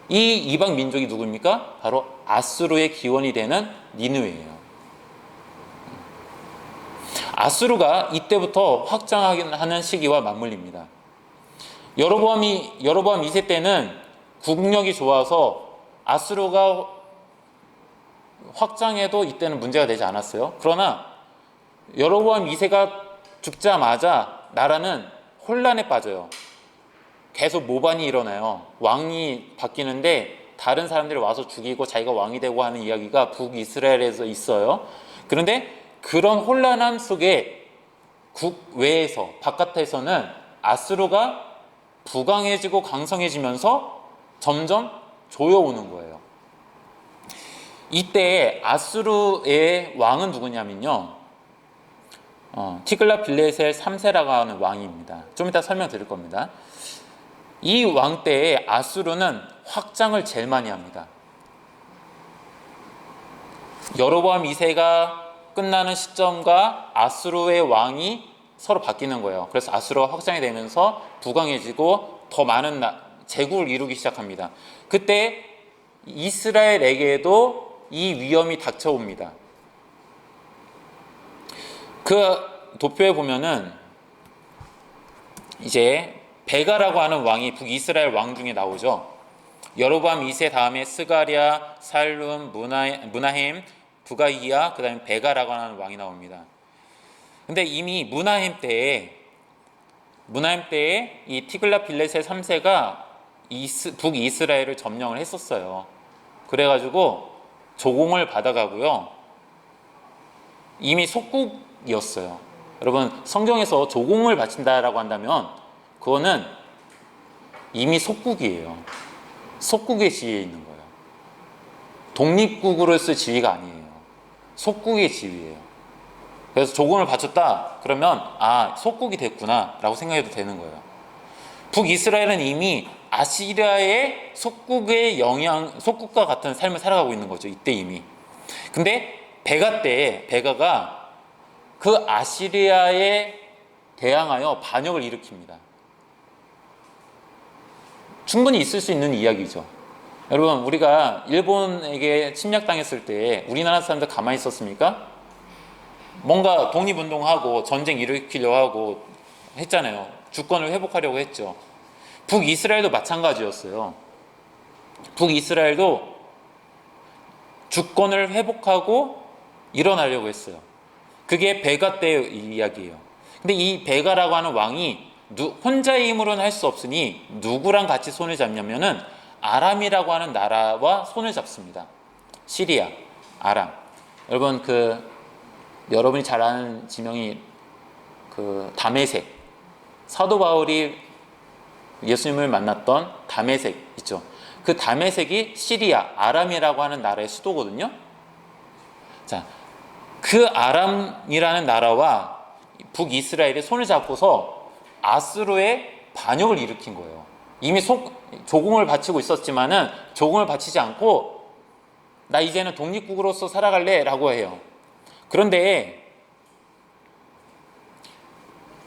이 이방 민족이 누구입니까? 바로 아수르의 기원이 되는 니느웨예요. 아수르가 이때부터 확장하는 시기와 맞물립니다. 여로보암 2세 때는 국력이 좋아서 아수르가 확장해도 이때는 문제가 되지 않았어요. 그러나 여로보암 2세가 죽자마자 나라는 혼란에 빠져요. 계속 모반이 일어나요. 왕이 바뀌는데 다른 사람들이 와서 죽이고 자기가 왕이 되고 하는 이야기가 북이스라엘에서 있어요. 그런데 그런 혼란함 속에 국외에서, 바깥에서는 아수르가 부강해지고 강성해지면서 점점 조여오는 거예요. 이때 아수르의 왕은 누구냐면요, 티글랏 빌레셀 3세라고 하는 왕입니다. 좀 이따 설명드릴 겁니다. 이 왕 때에 아수르는 확장을 제일 많이 합니다. 여로보암 2세가 끝나는 시점과 아수르의 왕이 서로 바뀌는 거예요. 그래서 아수르가 확장이 되면서 부강해지고 더 많은 제국을 이루기 시작합니다. 그때 이스라엘에게도 이 위험이 닥쳐옵니다. 그 도표에 보면은 이제 베가라고 하는 왕이 북이스라엘 왕 중에 나오죠. 여로보암 2세 다음에 스가랴, 살룸, 무나헴, 부가히야, 그 다음에 베가라고 하는 왕이 나옵니다. 근데 이미 무나헴 때에 무나임 때에 이 티글라 빌레셋 3세가 북이스라엘을 점령을 했었어요. 그래가지고 조공을 받아가고요. 이미 속국이었어요. 여러분, 성경에서 조공을 바친다라고 한다면 그거는 이미 속국이에요. 속국의 지위에 있는 거예요. 독립국으로서의 지위가 아니에요. 속국의 지위예요. 그래서 조공을 바쳤다 그러면 속국이 됐구나 라고 생각해도 되는 거예요. 북이스라엘은 이미 아시리아의 속국과 같은 삶을 살아가고 있는 거죠. 이때 이미. 근데 베가가 그 아시리아에 대항하여 반역을 일으킵니다. 충분히 있을 수 있는 이야기죠. 여러분, 우리가 일본에게 침략당했을 때 우리나라 사람들 가만히 있었습니까? 뭔가 독립운동하고 전쟁 일으키려고 하고 했잖아요. 주권을 회복하려고 했죠. 북이스라엘도 마찬가지였어요. 북이스라엘도 주권을 회복하고 일어나려고 했어요. 그게 베가 때의 이야기예요. 근데 이 베가라고 하는 왕이 혼자의 힘으로는 할 수 없으니 누구랑 같이 손을 잡냐면은 아람이라고 하는 나라와 손을 잡습니다. 시리아, 아람. 여러분, 여러분이 잘 아는 지명이 다메섹. 사도 바울이 예수님을 만났던 다메섹 있죠. 그 다메섹이 시리아, 아람이라고 하는 나라의 수도거든요. 자, 그 아람이라는 나라와 북이스라엘이 손을 잡고서 아수르의 반역을 일으킨 거예요. 이미 조공을 바치고 있었지만은 조공을 바치지 않고 나 이제는 독립국으로서 살아갈래 라고 해요. 그런데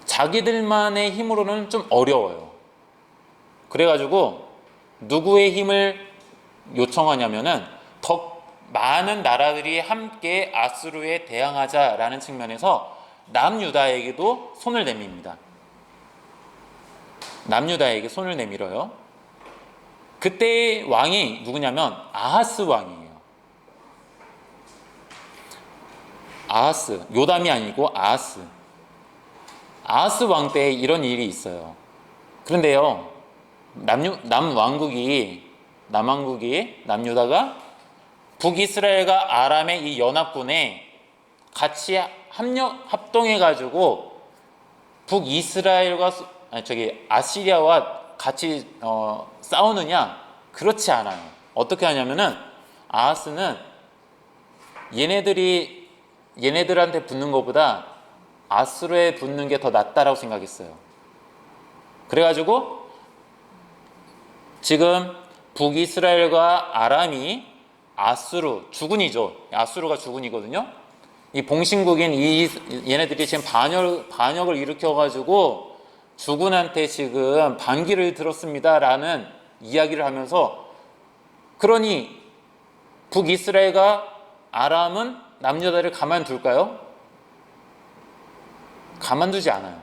자기들만의 힘으로는 좀 어려워요. 그래가지고 누구의 힘을 요청하냐면은 더 많은 나라들이 함께 아수르에 대항하자라는 측면에서 남유다에게도 손을 내밉니다. 남유다에게 손을 내밀어요. 그때의 왕이 누구냐면 아하스 왕이에요. 아하스, 요담이 아니고 아하스. 아하스 왕 때 이런 일이 있어요. 그런데요, 남유다가 북이스라엘과 아람의 이 연합군에 같이 합동해가지고 아시리아와 같이 싸우느냐? 그렇지 않아요. 어떻게 하냐면은 아하스는 얘네들한테 붙는 것보다 아수르에 붙는 게 더 낫다라고 생각했어요. 그래가지고 지금 북이스라엘과 아람이 주군이죠. 아수르가 주군이거든요. 이 봉신국인 얘네들이 지금 반역을 일으켜가지고 주군한테 지금 반기를 들었습니다라는 이야기를 하면서, 그러니 북이스라엘과 아람은 남유다를 가만둘까요? 가만두지 않아요.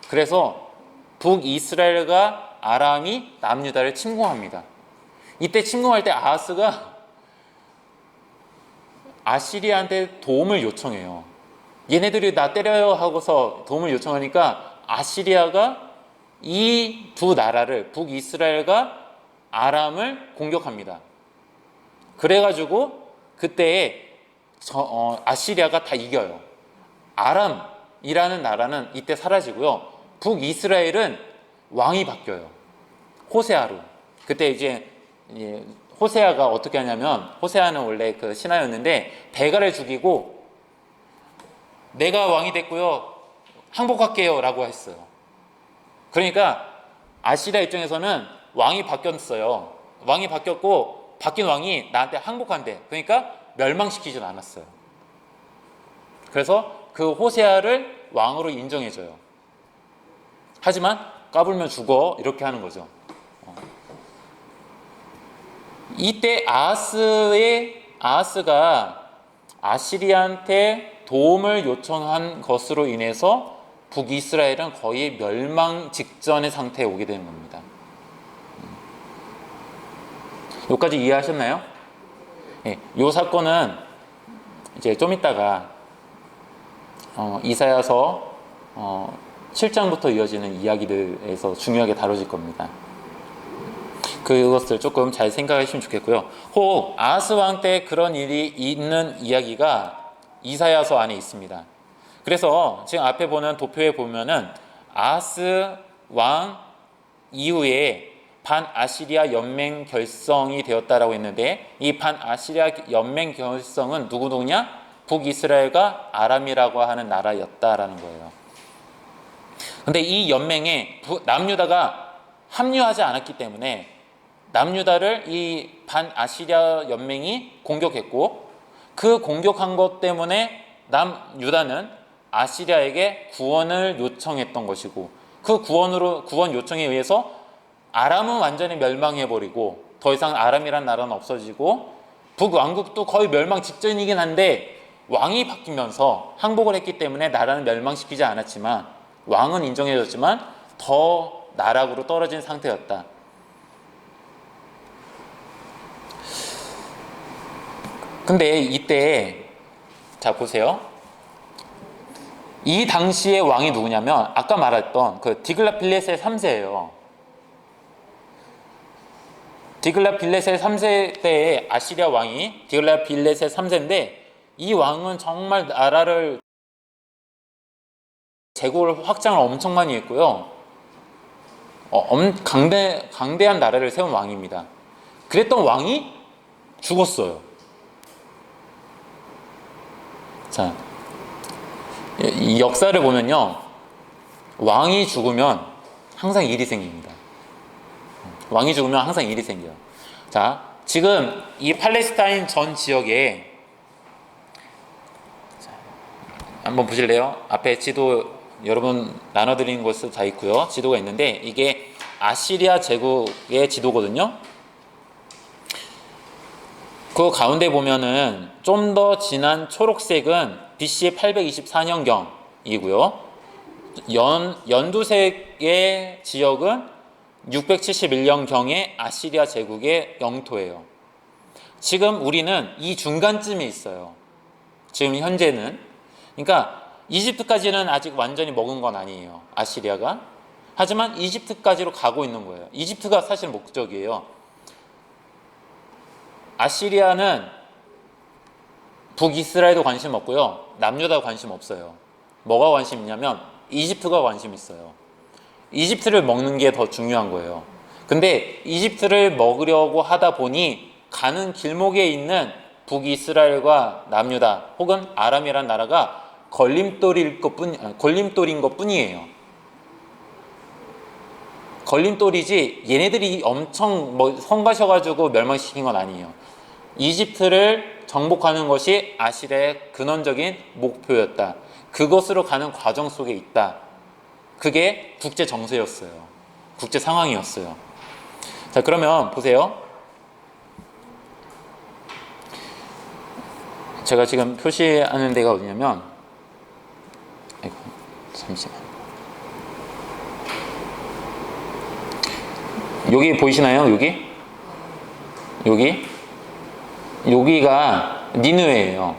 그래서 북이스라엘과 아람이 남유다를 침공합니다. 이때 침공할 때 아하스가 아시리아한테 도움을 요청해요. 얘네들이 나 때려요 하고서 도움을 요청하니까 아시리아가 이 두 나라를, 북이스라엘과 아람을 공격합니다. 그래가지고 그때에 아시리아가 다 이겨요. 아람이라는 나라는 이때 사라지고요. 북이스라엘은 왕이 바뀌어요. 호세아로. 그때 이제 호세아가 어떻게 하냐면, 호세아는 원래 그 신하였는데 베가를 죽이고 내가 왕이 됐고요, 항복할게요 라고 했어요. 그러니까 아시리아 입장에서는 왕이 바뀌었어요. 왕이 바뀌었고 바뀐 왕이 나한테 항복한대. 그러니까 멸망시키진 않았어요. 그래서 그 호세아를 왕으로 인정해줘요. 하지만 까불면 죽어 이렇게 하는 거죠. 이때 아하스가 아시리아한테 도움을 요청한 것으로 인해서 북이스라엘은 거의 멸망 직전의 상태에 오게 되는 겁니다. 여기까지 이해하셨나요? 이 사건은 이제 좀 이따가 이사야서 7장부터 이어지는 이야기들에서 중요하게 다뤄질 겁니다. 그것을 조금 잘 생각하시면 좋겠고요. 혹 아하스 왕 때 그런 일이 있는 이야기가 이사야서 안에 있습니다. 그래서 지금 앞에 보는 도표에 보면은 아하스 왕 이후에 반아시리아 연맹 결성이 되었다라고 했는데, 이 반아시리아 연맹 결성은 누구냐? 북이스라엘과 아람이라고 하는 나라였다라는 거예요. 근데 이 연맹에 남유다가 합류하지 않았기 때문에 남유다를 이 반아시리아 연맹이 공격했고, 그 공격한 것 때문에 남유다는 아시리아에게 구원을 요청했던 것이고, 그 구원 요청에 의해서 아람은 완전히 멸망해버리고 더 이상 아람이란 나라는 없어지고, 북왕국도 거의 멸망 직전이긴 한데 왕이 바뀌면서 항복을 했기 때문에 나라는 멸망시키지 않았지만, 왕은 인정해줬지만 더 나락으로 떨어진 상태였다. 근데 이때 자 보세요. 이 당시의 왕이 누구냐면 아까 말했던 그 디글랏빌레셀 3세예요. 디글랏빌레셀 3세 때의 아시리아 왕이 디글랏빌레셀 3세인데, 이 왕은 정말 나라를 제국을 확장을 엄청 많이 했고요. 강대한 나라를 세운 왕입니다. 그랬던 왕이 죽었어요. 자, 이 역사를 보면요, 왕이 죽으면 항상 일이 생깁니다. 왕이 죽으면 항상 일이 생겨요. 자, 지금 이 팔레스타인 전 지역에 한번 보실래요? 앞에 지도 여러분 나눠드린 곳이 다 있고요. 지도가 있는데 이게 아시리아 제국의 지도거든요. 그 가운데 보면은 좀 더 진한 초록색은 BC 824년경이고요. 연두색의 지역은 671년경의 아시리아 제국의 영토예요. 지금 우리는 이 중간쯤에 있어요. 지금 현재는. 그러니까 이집트까지는 아직 완전히 먹은 건 아니에요, 아시리아가. 하지만 이집트까지로 가고 있는 거예요. 이집트가 사실 목적이에요. 아시리아는 북이스라엘도 관심 없고요, 남유다도 관심 없어요. 뭐가 관심 있냐면 이집트가 관심 있어요. 이집트를 먹는 게 더 중요한 거예요. 근데 이집트를 먹으려고 하다 보니 가는 길목에 있는 북이스라엘과 남유다 혹은 아람이란 나라가 걸림돌인 것 뿐이에요. 걸림돌이지 얘네들이 엄청 성가셔가지고 멸망시킨 건 아니에요. 이집트를 정복하는 것이 아시리아의 근원적인 목표였다. 그것으로 가는 과정 속에 있다. 그게 국제 정세였어요. 국제 상황이었어요. 자, 그러면 보세요. 제가 지금 표시하는 데가 어디냐면, 아이고, 잠시만. 여기 보이시나요? 여기가 니느웨예요.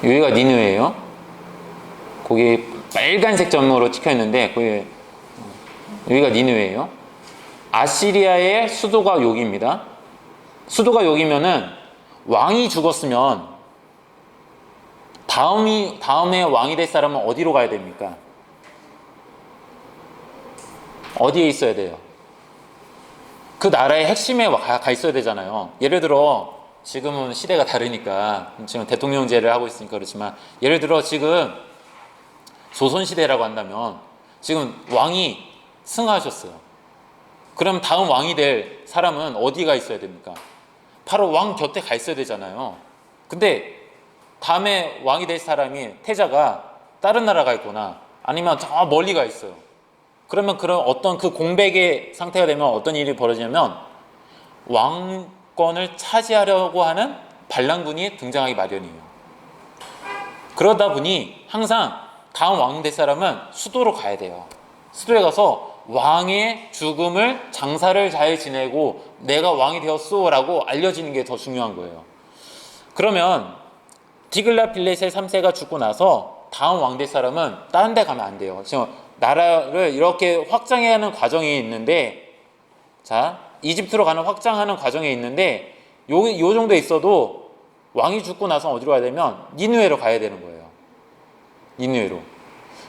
여기가 니느웨예요. 거기 빨간색 점으로 찍혀 있는데 여기가 니느웨예요. 아시리아의 수도가 여기입니다. 수도가 여기면은 왕이 죽었으면 다음에 왕이 될 사람은 어디로 가야 됩니까? 어디에 있어야 돼요? 그 나라의 핵심에 가 있어야 되잖아요. 예를 들어 지금은 시대가 다르니까 지금 대통령제를 하고 있으니까 그렇지만, 예를 들어 지금 조선시대라고 한다면 지금 왕이 승하하셨어요. 그럼 다음 왕이 될 사람은 어디가 있어야 됩니까? 바로 왕 곁에 가 있어야 되잖아요. 근데 다음에 왕이 될 사람이 태자가 다른 나라가 있거나 아니면 저 멀리 가 있어요. 그러면 어떤 그 공백의 상태가 되면 어떤 일이 벌어지냐면 왕권을 차지하려고 하는 반란군이 등장하기 마련이에요. 그러다 보니 항상 다음 왕 될 사람은 수도로 가야 돼요. 수도에 가서 왕의 죽음을 장사를 잘 지내고 내가 왕이 되었소 라고 알려지는 게 더 중요한 거예요. 그러면 디글랏빌레셀 3세가 죽고 나서 다음 왕 될 사람은 다른 데 가면 안 돼요. 지금 나라를 이렇게 확장해야 하는 과정이 있는데, 자, 이집트로 가는 확장하는 과정에 있는데, 요 정도에 있어도 왕이 죽고 나서 어디로 가야 되면 니느웨로 가야 되는 거예요. 니느웨로.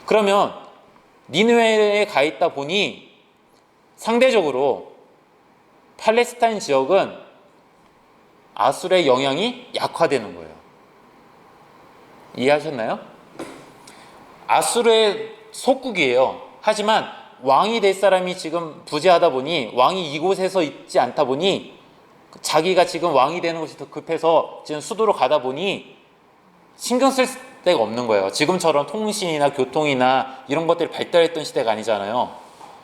그러면 니느웨에 가 있다 보니 상대적으로 팔레스타인 지역은 아수르의 영향이 약화되는 거예요. 이해하셨나요? 아수르의 속국이에요. 하지만 왕이 될 사람이 지금 부재하다 보니, 왕이 이곳에서 있지 않다 보니, 자기가 지금 왕이 되는 것이 더 급해서 지금 수도로 가다 보니 신경 쓸 데가 없는 거예요. 지금처럼 통신이나 교통이나 이런 것들이 발달했던 시대가 아니잖아요.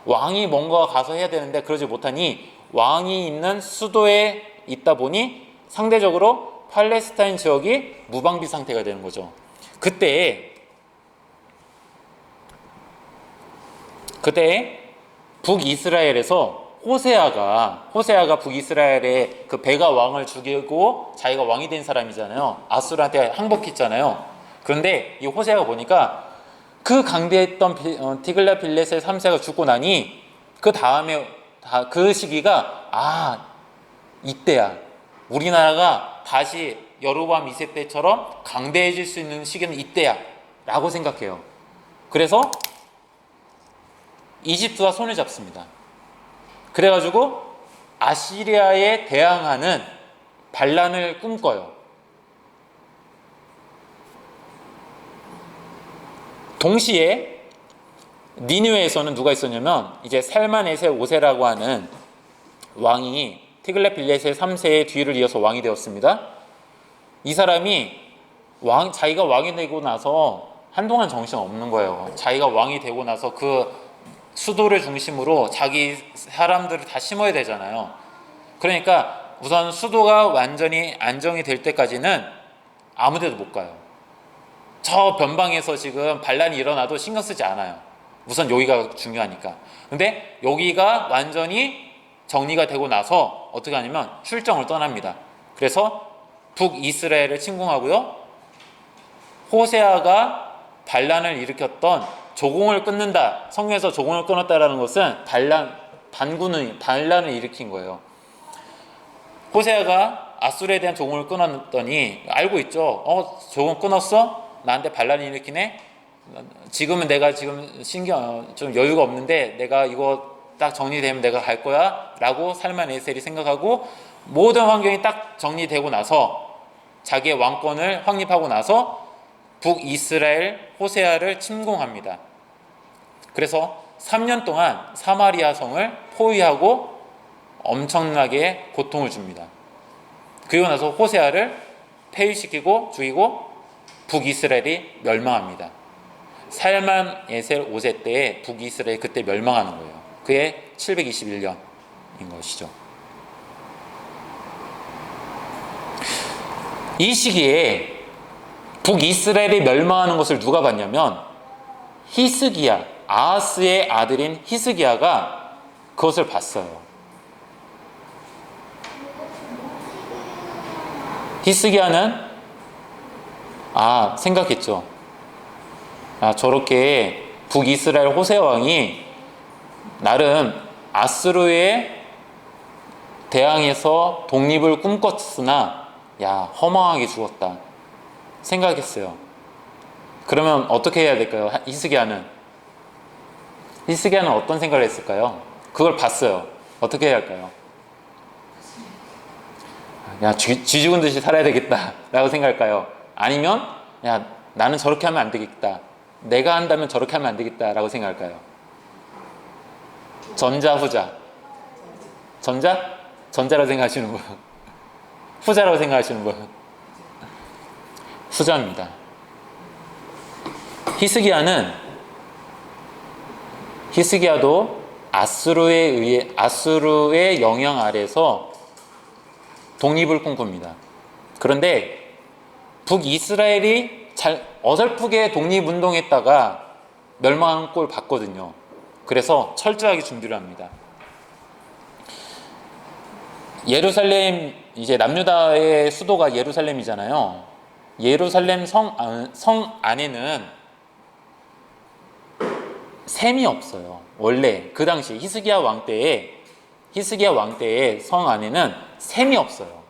왕이 뭔가 가서 해야 되는데 그러지 못하니 왕이 있는 수도에 있다 보니 상대적으로 팔레스타인 지역이 무방비 상태가 되는 거죠. 그때 북이스라엘에서 호세아가 북이스라엘의 그 베가 왕을 죽이고 자기가 왕이 된 사람이잖아요. 아수르한테 항복했잖아요. 그런데 이 호세아가 보니까 그 강대했던 디글라빌레셀 3세가 죽고 나니 그 다음에 그 시기가 이때야. 우리나라가 다시 여로보암 2세 때처럼 강대해질 수 있는 시기는 이때야 라고 생각해요. 그래서 이집트와 손을 잡습니다. 그래가지고 아시리아에 대항하는 반란을 꿈꿔요. 동시에 니느웨에서는 누가 있었냐면 이제 살만에세 5세라고 하는 왕이 티글랏빌레셀 3세의 뒤를 이어서 왕이 되었습니다. 이 사람이 자기가 왕이 되고 나서 한동안 정신 없는 거예요. 자기가 왕이 되고 나서 그 수도를 중심으로 자기 사람들을 다 심어야 되잖아요. 그러니까 우선 수도가 완전히 안정이 될 때까지는 아무 데도 못 가요. 저 변방에서 지금 반란이 일어나도 신경 쓰지 않아요. 우선 여기가 중요하니까. 근데 여기가 완전히 정리가 되고 나서 어떻게 하냐면 출정을 떠납니다. 그래서 북이스라엘을 침공하고요. 호세아가 반란을 일으켰던 조공을 끊는다. 성경에서 조공을 끊었다라는 것은 반란을 일으킨 거예요. 호세아가 아수르에 대한 조공을 끊었더니 알고 있죠. 조공 끊었어? 나한테 반란을 일으키네. 지금은 내가 지금 좀 여유가 없는데 내가 이거 딱 정리되면 내가 갈 거야 라고 살만 에셀이 생각하고 모든 환경이 딱 정리되고 나서 자기의 왕권을 확립하고 나서 북이스라엘 호세아를 침공합니다. 그래서 3년 동안 사마리아 성을 포위하고 엄청나게 고통을 줍니다. 그리고 나서 호세아를 폐위시키고 죽이고 북이스라엘이 멸망합니다. 살만 에셀 5세 때에 북이스라엘이 그때 멸망하는 거예요. 그게 721년인 것이죠. 이 시기에 북이스라엘이 멸망하는 것을 누가 봤냐면 히스기야, 아하스의 아들인 히스기야가 그것을 봤어요. 히스기야는 생각했죠. 저렇게 북이스라엘 호세 왕이 나름 아수르에 대항해서 독립을 꿈꿨으나 허망하게 죽었다 생각했어요. 그러면 어떻게 해야 될까요? 히스기야는 어떤 생각을 했을까요? 그걸 봤어요. 어떻게 해야 할까요? 쥐 죽은 듯이 살아야 되겠다 라고 생각할까요? 아니면 나는 저렇게 하면 안 되겠다, 내가 한다면 저렇게 하면 안 되겠다 라고 생각할까요? 전자, 후자? 전자라고 생각하시는 분? 후자라고 생각하시는 분? 후자입니다. 히스기야도 아수르의 영향 아래서 독립을 꿈꿉니다. 그런데 북이스라엘이 어설프게 독립운동했다가 멸망한 꼴 봤거든요. 그래서 철저하게 준비를 합니다. 예루살렘, 이제 남유다의 수도가 예루살렘이잖아요. 예루살렘 성 안에는 셈이 없어요. 원래 그 당시 히스기야 왕 때의 성 안에는 셈이 없어요.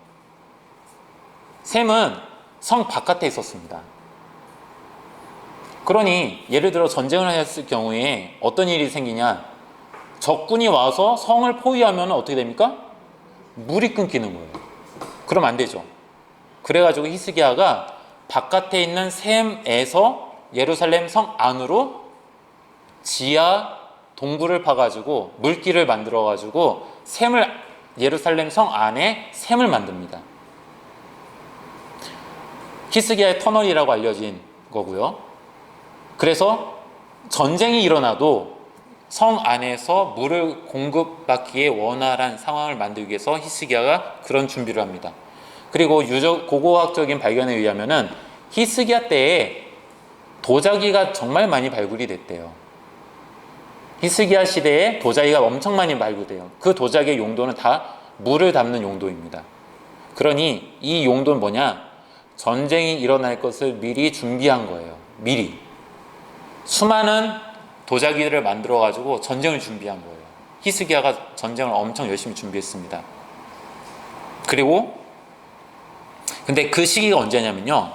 셈은 성 바깥에 있었습니다. 그러니 예를 들어 전쟁을 했을 경우에 어떤 일이 생기냐, 적군이 와서 성을 포위하면 어떻게 됩니까? 물이 끊기는 거예요. 그럼 안 되죠. 그래가지고 히스기야가 바깥에 있는 셈에서 예루살렘 성 안으로 지하 동굴을 파가지고 물길을 만들어가지고 예루살렘 성 안에 셈을 만듭니다. 히스기야의 터널이라고 알려진 거고요. 그래서 전쟁이 일어나도 성 안에서 물을 공급받기에 원활한 상황을 만들기 위해서 히스기야가 그런 준비를 합니다. 그리고 고고학적인 발견에 의하면은 히스기야 때에 도자기가 정말 많이 발굴이 됐대요. 히스기야 시대에 도자기가 엄청 많이 발굴돼요. 그 도자기의 용도는 다 물을 담는 용도입니다. 그러니 이 용도는 뭐냐? 전쟁이 일어날 것을 미리 준비한 거예요. 미리. 수많은 도자기들을 만들어 가지고 전쟁을 준비한 거예요. 히스기야가 전쟁을 엄청 열심히 준비했습니다. 그리고 근데 그 시기가 언제냐면요.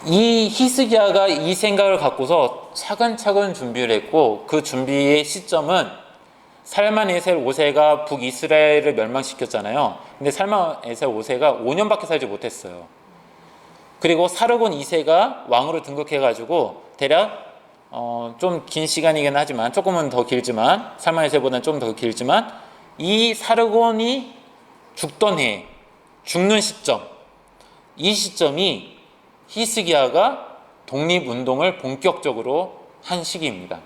이 히스기야가 이 생각을 갖고서 차근차근 준비를 했고, 그 준비의 시점은 살만에셀 5세가 북이스라엘을 멸망시켰잖아요. 근데 살만에셀 5세가 5년밖에 살지 못했어요. 그리고 사르곤 2세가 왕으로 등극해가지고 대략 좀 긴 시간이긴 하지만, 조금은 더 길지만, 살만에셀보다는 좀 더 길지만, 이 사르곤이 죽던 해, 죽는 시점, 이 시점이 히스기야가 독립운동을 본격적으로 한 시기입니다.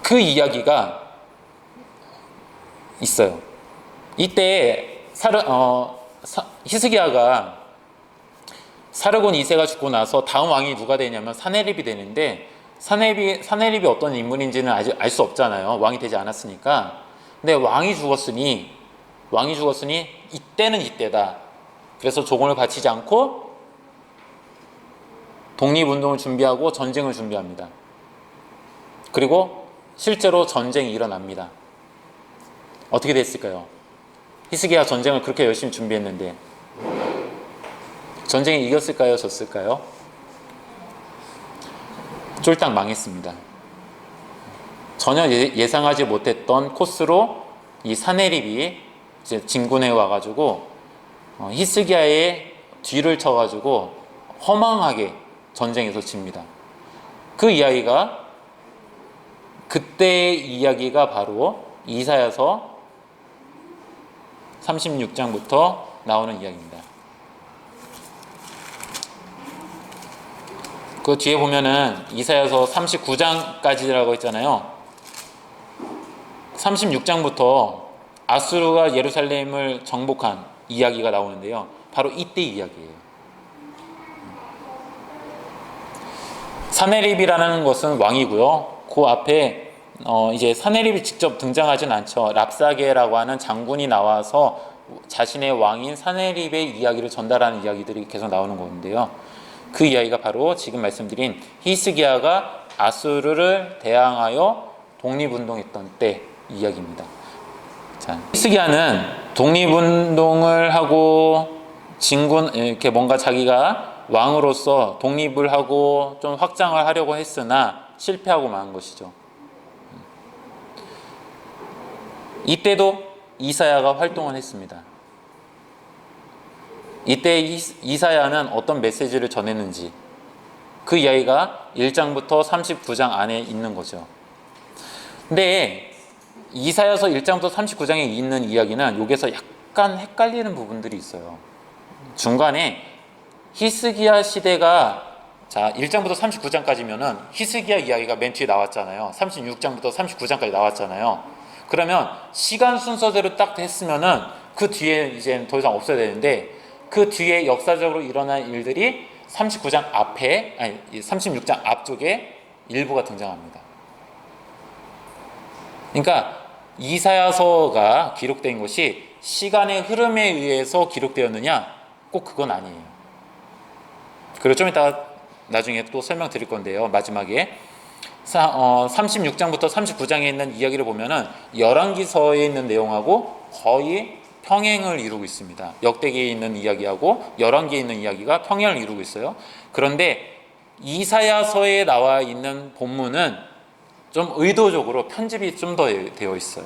그 이야기가 있어요. 이때 히스기야가 사르곤 2세가 죽고 나서 다음 왕이 누가 되냐면 사네립이 되는데, 사네립이 어떤 인물인지는 아직 알 수 없잖아요. 왕이 되지 않았으니까. 근데 왕이 죽었으니 이때는 이때다. 그래서 조공을 바치지 않고 독립운동을 준비하고 전쟁을 준비합니다. 그리고 실제로 전쟁이 일어납니다. 어떻게 됐을까요? 히스기야 전쟁을 그렇게 열심히 준비했는데 전쟁에 이겼을까요? 졌을까요? 쫄딱 망했습니다. 전혀 예상하지 못했던 코스로 이 사네립이 이제 진군해 와가지고 히스기야의 뒤를 쳐가지고 허망하게 전쟁에서 집니다. 그때의 이야기가 바로 이사야서 36장부터 나오는 이야기입니다. 그 뒤에 보면은 이사야서 39장까지라고 했잖아요. 36장부터 아수르가 예루살렘을 정복한 이야기가 나오는데요. 바로 이때 이야기예요. 사네립이라는 것은 왕이고요. 그 앞에 이제 사네립이 직접 등장하진 않죠. 랍사게라고 하는 장군이 나와서 자신의 왕인 사네립의 이야기를 전달하는 이야기들이 계속 나오는 건데요. 그 이야기가 바로 지금 말씀드린 히스기야가 아수르를 대항하여 독립운동했던 때 이야기입니다. 자, 히스기야는 독립운동을 하고 이렇게 뭔가 자기가 왕으로서 독립을 하고 좀 확장을 하려고 했으나 실패하고 만 것이죠. 이때도 이사야가 활동을 했습니다. 이때 이사야는 어떤 메시지를 전했는지 그 이야기가 1장부터 39장 안에 있는 거죠. 근데 이사야서 1장부터 39장에 있는 이야기는 여기서 약간 헷갈리는 부분들이 있어요. 중간에 히스기야 시대가 1장부터 39장까지면은 히스기야 이야기가 맨 뒤에 나왔잖아요. 36장부터 39장까지 나왔잖아요. 그러면 시간 순서대로 딱 했으면은 그 뒤에 이제 더 이상 없어야 되는데, 그 뒤에 역사적으로 일어난 일들이 36장 앞쪽에 일부가 등장합니다. 그러니까 이사야서가 기록된 것이 시간의 흐름에 의해서 기록되었느냐? 꼭 그건 아니에요. 그리고 좀 이따가 나중에 또 설명드릴 건데요. 마지막에 36장부터 39장에 있는 이야기를 보면은 열왕기서에 있는 내용하고 거의 평행을 이루고 있습니다. 역대기에 있는 이야기하고 열왕기에 있는 이야기가 평행을 이루고 있어요. 그런데 이사야서에 나와 있는 본문은 좀 의도적으로 편집이 좀 더 되어 있어요.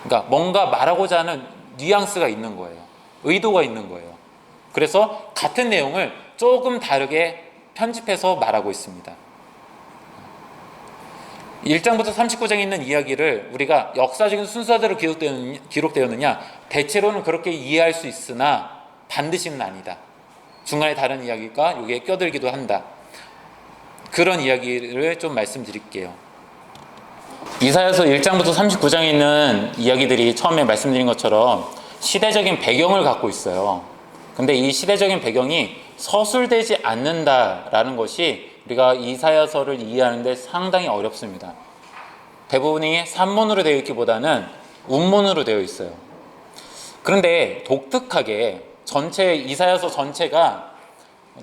그러니까 뭔가 말하고자 하는 뉘앙스가 있는 거예요. 의도가 있는 거예요. 그래서 같은 내용을 조금 다르게 편집해서 말하고 있습니다. 1장부터 39장에 있는 이야기를 우리가 역사적인 순서대로 기록되었느냐? 대체로는 그렇게 이해할 수 있으나 반드시는 아니다. 중간에 다른 이야기가 여기에 껴들기도 한다. 그런 이야기를 좀 말씀드릴게요. 이사야서 1장부터 39장에 있는 이야기들이 처음에 말씀드린 것처럼 시대적인 배경을 갖고 있어요. 근데 이 시대적인 배경이 서술되지 않는다라는 것이 우리가 이사야서를 이해하는데 상당히 어렵습니다. 대부분이 산문으로 되어 있기보다는 운문으로 되어 있어요. 그런데 독특하게 전체 이사야서 전체가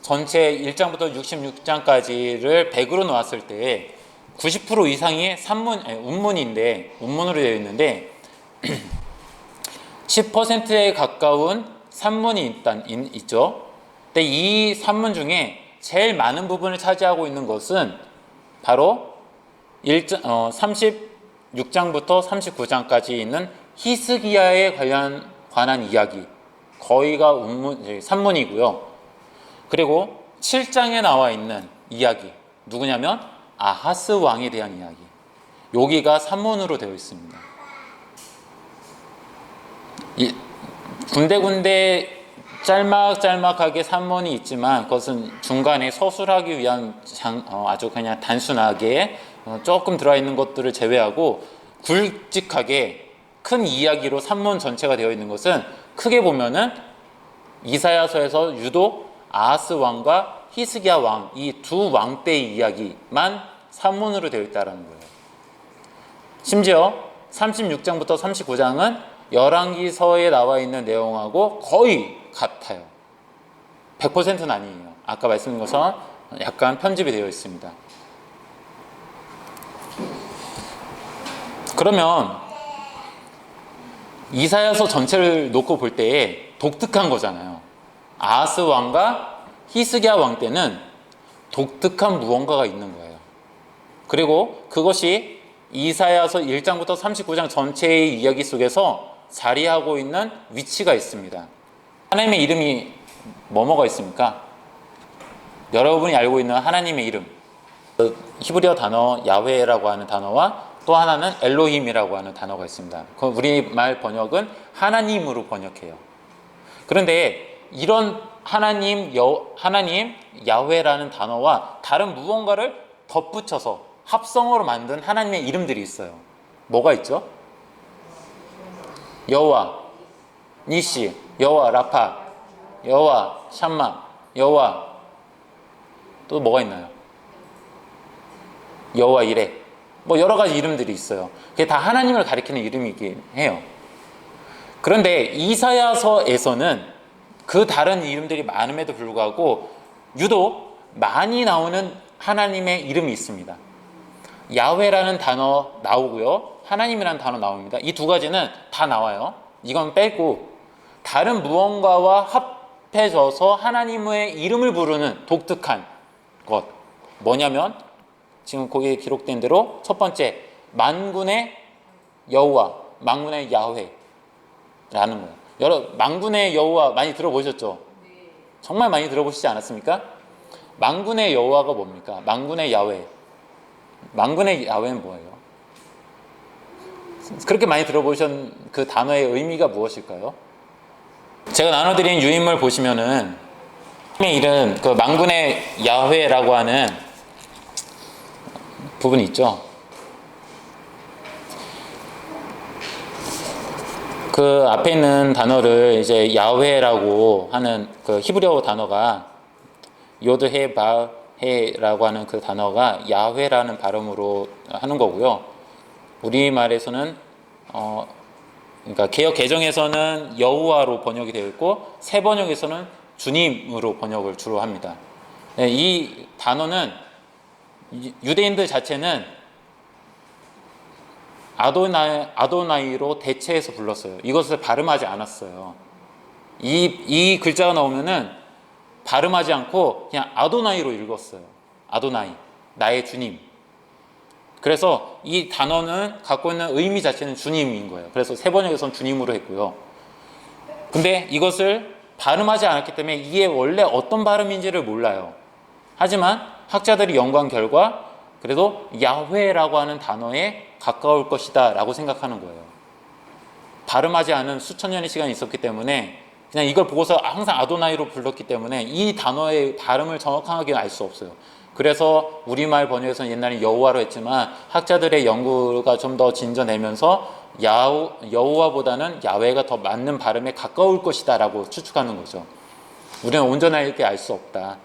전체 1장부터 66장까지를 100으로 놓았을 때 90% 이상이 운문으로 되어 있는데 10%에 가까운 산문이 있죠. 근데 이 산문 중에 제일 많은 부분을 차지하고 있는 것은 바로 36장부터 39장까지 있는 히스기야에 관한 이야기, 거의가 산문이고요. 그리고 7장에 나와 있는 이야기, 누구냐면 아하스 왕에 대한 이야기, 여기가 산문으로 되어 있습니다. 군데군데 짤막짤막하게 산문이 있지만 그것은 중간에 서술하기 위한 아주 그냥 단순하게 조금 들어있는 것들을 제외하고 굵직하게 큰 이야기로 산문 전체가 되어 있는 것은 크게 보면은 이사야서에서 유독 아하스 왕과 히스기야 왕, 이 두 왕 때의 이야기만 산문으로 되어 있다는 거예요. 심지어 36장부터 39장은 열왕기서에 나와 있는 내용하고 거의 같아요. 100%는 아니에요. 아까 말씀드린 것처럼 약간 편집이 되어 있습니다. 그러면 이사야서 전체를 놓고 볼 때에 독특한 거잖아요. 아하스 왕과 히스기야 왕 때는 독특한 무언가가 있는 거예요. 그리고 그것이 이사야서 1장부터 39장 전체의 이야기 속에서 자리하고 있는 위치가 있습니다. 하나님의 이름이 뭐뭐가 있습니까? 여러분이 알고 있는 하나님의 이름, 히브리어 단어 야훼라고 하는 단어와 또 하나는 엘로힘이라고 하는 단어가 있습니다. 그 우리말 번역은 하나님으로 번역해요. 그런데 이런 하나님 야훼라는 단어와 다른 무언가를 덧붙여서 합성어로 만든 하나님의 이름들이 있어요. 뭐가 있죠? 여호와, 니시, 여호와 라파, 여호와 샴마, 여호와 또 뭐가 있나요? 여호와 이레, 뭐 여러 가지 이름들이 있어요. 그게 다 하나님을 가리키는 이름이긴 해요. 그런데 이사야서에서는 그 다른 이름들이 많음에도 불구하고 유독 많이 나오는 하나님의 이름이 있습니다. 야훼라는 단어 나오고요, 하나님이라는 단어 나옵니다. 이 두 가지는 다 나와요. 이건 빼고 다른 무언가와 합해져서 하나님의 이름을 부르는 독특한 것, 뭐냐면 지금 거기에 기록된 대로 첫 번째, 만군의 여호와, 만군의 야훼라는 거예요. 만군의 여호와 많이 들어보셨죠? 정말 많이 들어보시지 않았습니까? 만군의 여호와가 뭡니까? 만군의 야훼. 만군의 야훼는 뭐예요? 그렇게 많이 들어보신 그 단어의 의미가 무엇일까요? 제가 나눠드린 유인물 보시면은 이름, 그 만군의 야훼라고 하는 부분이 있죠. 그 앞에 있는 단어를 이제 야훼라고 하는 그 히브리어 단어가 요드헤 바헤라고 하는 그 단어가 야훼라는 발음으로 하는 거고요. 우리말에서는 그러니까 개역 개정에서는 여호와로 번역이 되어 있고 새 번역에서는 주님으로 번역을 주로 합니다. 이 단어는 유대인들 자체는 아도나이로 대체해서 불렀어요. 이것을 발음하지 않았어요. 이 글자가 나오면은 발음하지 않고 그냥 아도나이로 읽었어요. 아도나이, 나의 주님. 그래서 이 단어는 갖고 있는 의미 자체는 주님인 거예요. 그래서 세 번역에서는 주님으로 했고요. 근데 이것을 발음하지 않았기 때문에 이게 원래 어떤 발음인지를 몰라요. 하지만 학자들이 연구한 결과 그래도 야훼라고 하는 단어에 가까울 것이다 라고 생각하는 거예요. 발음하지 않은 수천 년의 시간이 있었기 때문에 그냥 이걸 보고서 항상 아도나이로 불렀기 때문에 이 단어의 발음을 정확하게 알 수 없어요. 그래서 우리말 번역에서는 옛날에 여호와로 했지만 학자들의 연구가 좀 더 진전되면서 여호와보다는 야훼가 더 맞는 발음에 가까울 것이다 라고 추측하는 거죠. 우리는 온전하게 알 수 없다.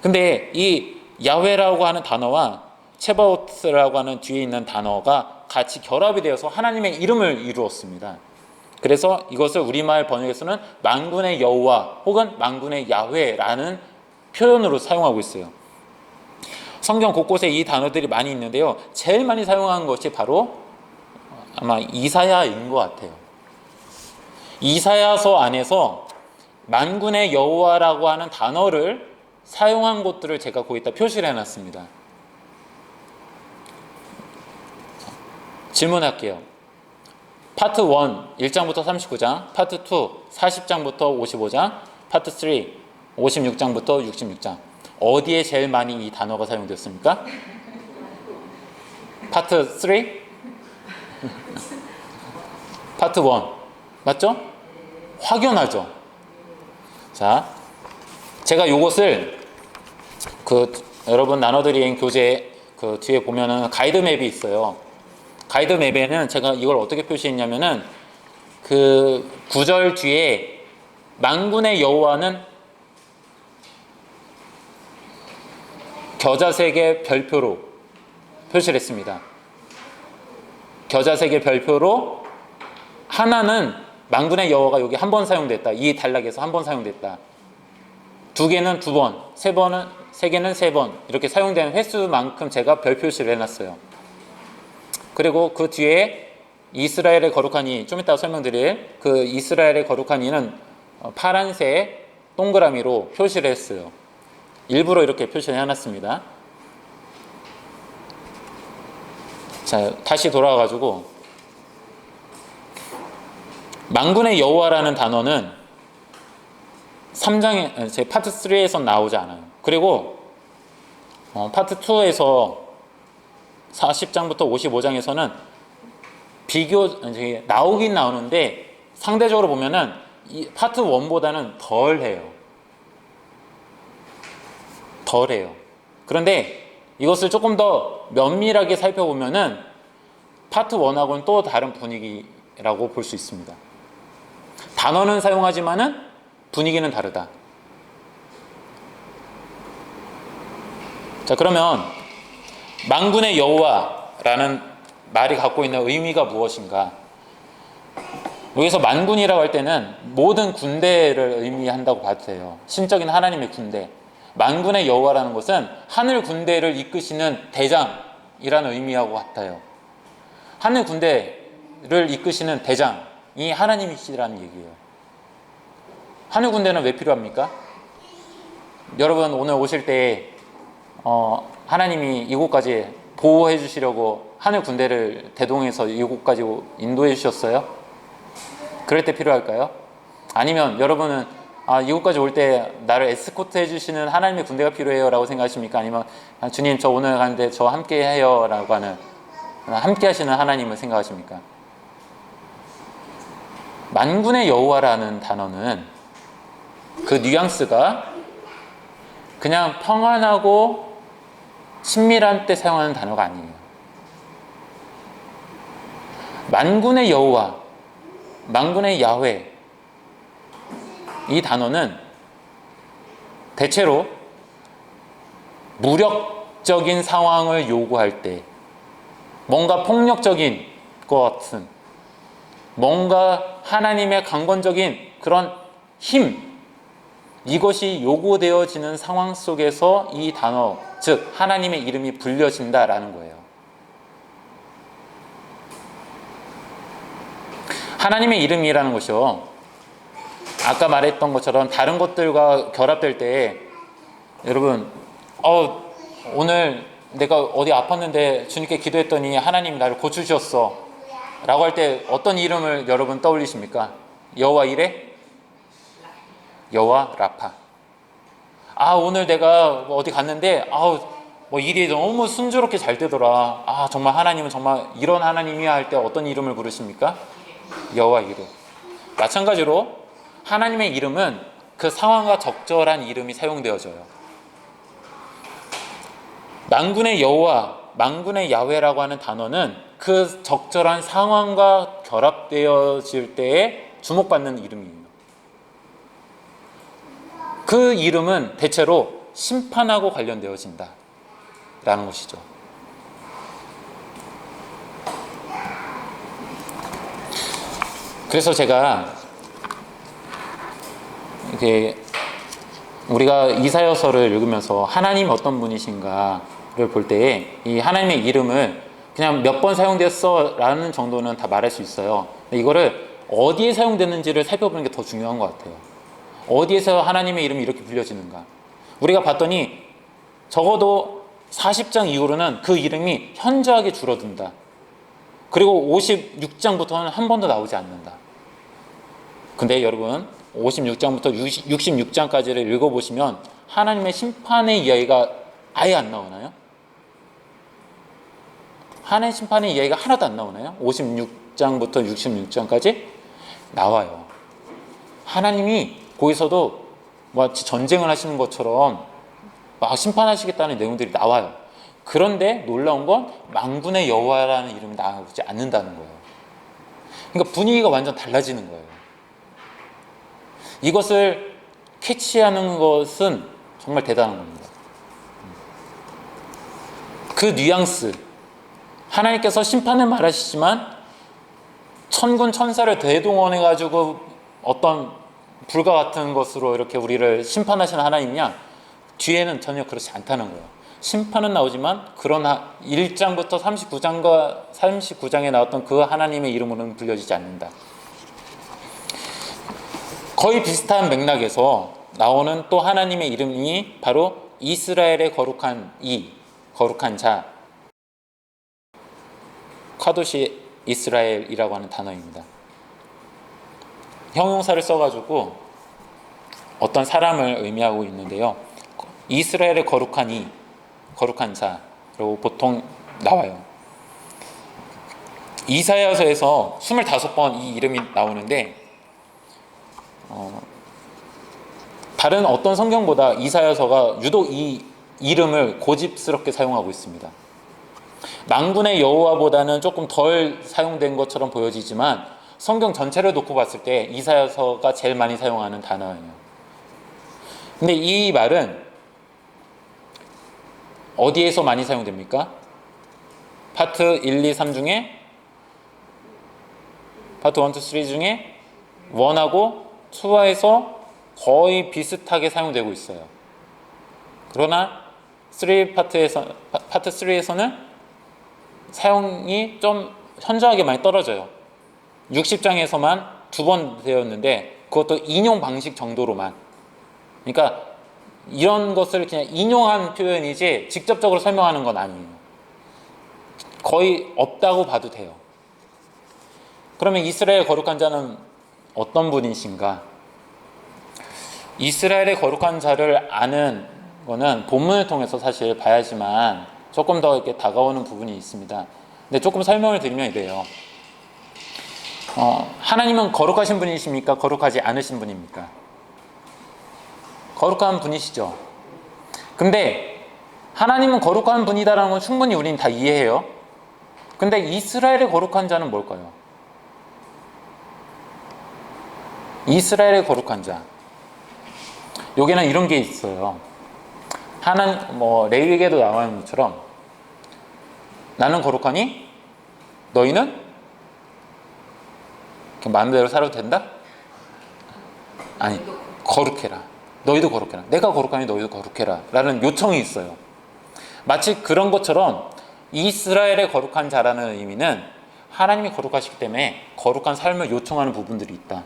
근데 이 야훼라고 하는 단어와 체바오트라고 하는 뒤에 있는 단어가 같이 결합이 되어서 하나님의 이름을 이루었습니다. 그래서 이것을 우리말 번역에서는 만군의 여호와 혹은 만군의 야훼라는 표현으로 사용하고 있어요. 성경 곳곳에 이 단어들이 많이 있는데요. 제일 많이 사용하는 것이 바로 아마 이사야인 것 같아요. 이사야서 안에서 만군의 여호와라고 하는 단어를 사용한 곳들을 제가 거기다 표시를 해놨습니다. 질문할게요. 파트 1, 1장부터 39장, 파트 2, 40장부터 55장, 파트 3, 56장부터 66장. 어디에 제일 많이 이 단어가 사용되었습니까? 파트 3? 파트 1. 맞죠? 확연하죠? 자, 제가 이것을 여러분 나눠드린 교재 뒤에 보면은 가이드 맵이 있어요. 가이드 맵에는 제가 이걸 어떻게 표시했냐면은 그 구절 뒤에 만군의 여호와는 겨자색의 별표로 표시를 했습니다. 겨자색의 별표로 하나는 만군의 여호와가 여기 한 번 사용됐다. 이 단락에서 한 번 사용됐다. 두 개는 두 번, 세 개는 세 번 이렇게 사용되는 횟수만큼 제가 별 표시를 해놨어요. 그리고 그 뒤에 이스라엘의 거룩한 이, 좀 이따가 설명드릴 그 이스라엘의 거룩한 이는 파란색 동그라미로 표시를 했어요. 일부러 이렇게 표시를 해놨습니다. 자, 다시 돌아와가지고 만군의 여호와라는 단어는 3장에 제 파트 3에서 나오지 않아요. 그리고 파트 2에서 40장부터 55장에서는 나오긴 나오는데 상대적으로 보면은 이 파트 1보다는 덜해요. 그런데 이것을 조금 더 면밀하게 살펴보면은 파트 1하고는 또 다른 분위기라고 볼 수 있습니다. 단어는 사용하지만은 분위기는 다르다. 자, 그러면 만군의 여호와라는 말이 갖고 있는 의미가 무엇인가? 여기서 만군이라고 할 때는 모든 군대를 의미한다고 봐도 돼요. 신적인 하나님의 군대. 만군의 여호와라는 것은 하늘 군대를 이끄시는 대장이라는 의미하고 같아요. 하늘 군대를 이끄시는 대장이 하나님이시라는 얘기예요. 하늘 군대는 왜 필요합니까? 여러분 오늘 오실 때 하나님이 이곳까지 보호해 주시려고 하늘 군대를 대동해서 이곳까지 인도해 주셨어요? 그럴 때 필요할까요? 아니면 여러분은 이곳까지 올 때 나를 에스코트 해주시는 하나님의 군대가 필요해요 라고 생각하십니까? 아니면 주님 저 오늘 가는데 저 함께 해요 라고 하는 함께 하시는 하나님을 생각하십니까? 만군의 여호와라는 단어는 그 뉘앙스가 그냥 평안하고 친밀한 때 사용하는 단어가 아니에요. 만군의 여호와, 만군의 야훼, 이 단어는 대체로 무력적인 상황을 요구할 때 뭔가 폭력적인 것 같은 뭔가 하나님의 강권적인 그런 힘, 이것이 요구되어지는 상황 속에서 이 단어, 즉 하나님의 이름이 불려진다라는 거예요. 하나님의 이름이라는 것이요, 아까 말했던 것처럼 다른 것들과 결합될 때, 여러분 오늘 내가 어디 아팠는데 주님께 기도했더니 하나님이 나를 고쳐주셨어 라고 할 때 어떤 이름을 여러분 떠올리십니까? 여호와 이레? 여호와 라파. 오늘 내가 어디 갔는데 뭐 일이 너무 순조롭게 잘 되더라. 정말 하나님은 정말 이런 하나님이야 할 때 어떤 이름을 부르십니까? 여호와 이레. 마찬가지로 하나님의 이름은 그 상황과 적절한 이름이 사용되어져요. 만군의 여호와, 만군의 야훼라고 하는 단어는 그 적절한 상황과 결합되어질 때에 주목받는 이름이에요. 그 이름은 대체로 심판하고 관련되어진다 라는 것이죠. 그래서 제가 이렇게 우리가 이사야서를 읽으면서 하나님 어떤 분이신가를 볼 때에 이 하나님의 이름을 그냥 몇 번 사용됐어 라는 정도는 다 말할 수 있어요. 근데 이거를 어디에 사용됐는지를 살펴보는 게 더 중요한 것 같아요. 어디에서 하나님의 이름이 이렇게 불려지는가. 우리가 봤더니 적어도 40장 이후로는 그 이름이 현저하게 줄어든다. 그리고 56장부터는 한 번도 나오지 않는다. 근데 여러분 56장부터 66장까지를 읽어보시면 하나님의 심판의 이야기가 아예 안 나오나요? 하나님의 심판의 이야기가 하나도 안 나오나요? 56장부터 66장까지 나와요. 하나님이 거기서도 마치 전쟁을 하시는 것처럼 막 심판하시겠다는 내용들이 나와요. 그런데 놀라운 건 만군의 여호와라는 이름이 나오지 않는다는 거예요. 그러니까 분위기가 완전 달라지는 거예요. 이것을 캐치하는 것은 정말 대단한 겁니다. 그 뉘앙스, 하나님께서 심판을 말하시지만 천군 천사를 대동원해 가지고 어떤 불과 같은 것으로 이렇게 우리를 심판하시는 하나님이냐? 뒤에는 전혀 그렇지 않다는 거예요. 심판은 나오지만 그러나 1장부터 39장에 나왔던 그 하나님의 이름으로는 불려지지 않는다. 거의 비슷한 맥락에서 나오는 또 하나님의 이름이 바로 이스라엘의 거룩한 자, 카도시 이스라엘이라고 하는 단어입니다. 형용사를 써가지고 어떤 사람을 의미하고 있는데요. 이스라엘의 거룩한 자로 보통 나와요. 이사야서에서 25번 이 이름이 나오는데 다른 어떤 성경보다 이사야서가 유독 이 이름을 고집스럽게 사용하고 있습니다. 만군의 여호와보다는 조금 덜 사용된 것처럼 보여지지만 성경 전체를 놓고 봤을 때 이사야서가 제일 많이 사용하는 단어예요. 근데 이 말은 어디에서 많이 사용됩니까? 파트 1, 2, 3 중에 파트 1, 2, 3 중에 1하고 2에서 거의 비슷하게 사용되고 있어요. 그러나 파트 3에서는 사용이 좀 현저하게 많이 떨어져요. 60장에서만 2번 되었는데 그것도 인용 방식 정도로만. 그러니까 이런 것을 그냥 인용한 표현이지 직접적으로 설명하는 건 아니에요. 거의 없다고 봐도 돼요. 그러면 이스라엘 거룩한 자는 어떤 분이신가? 이스라엘의 거룩한 자를 아는 거는 본문을 통해서 사실 봐야지만 조금 더 이렇게 다가오는 부분이 있습니다. 근데 조금 설명을 드리면 이래요. 하나님은 거룩하신 분이십니까? 거룩하지 않으신 분입니까? 거룩한 분이시죠. 근데 하나님은 거룩한 분이다라는 건 충분히 우리는 다 이해해요. 근데 이스라엘의 거룩한 자는 뭘까요? 이스라엘의 거룩한 자. 여기는 이런 게 있어요. 레위기에도 나오는 것처럼 나는 거룩하니 너희는 마음대로 살아도 된다? 아니, 거룩해라. 너희도 거룩해라. 내가 거룩하니 너희도 거룩해라. 라는 요청이 있어요. 마치 그런 것처럼 이스라엘의 거룩한 자라는 의미는 하나님이 거룩하시기 때문에 거룩한 삶을 요청하는 부분들이 있다.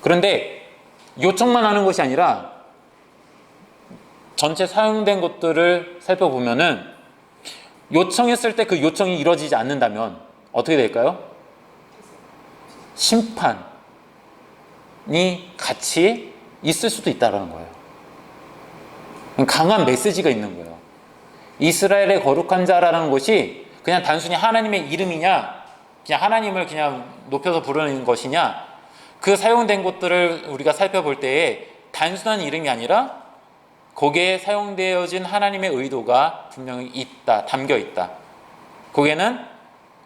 그런데 요청만 하는 것이 아니라 전체 사용된 것들을 살펴보면은 요청했을 때 그 요청이 이루어지지 않는다면 어떻게 될까요? 심판이 같이 있을 수도 있다는 거예요. 강한 메시지가 있는 거예요. 이스라엘의 거룩한 자라는 것이 그냥 단순히 하나님의 이름이냐, 그냥 하나님을 그냥 높여서 부르는 것이냐, 그 사용된 것들을 우리가 살펴볼 때에 단순한 이름이 아니라 거기에 사용되어진 하나님의 의도가 분명히 있다, 담겨 있다. 거기에는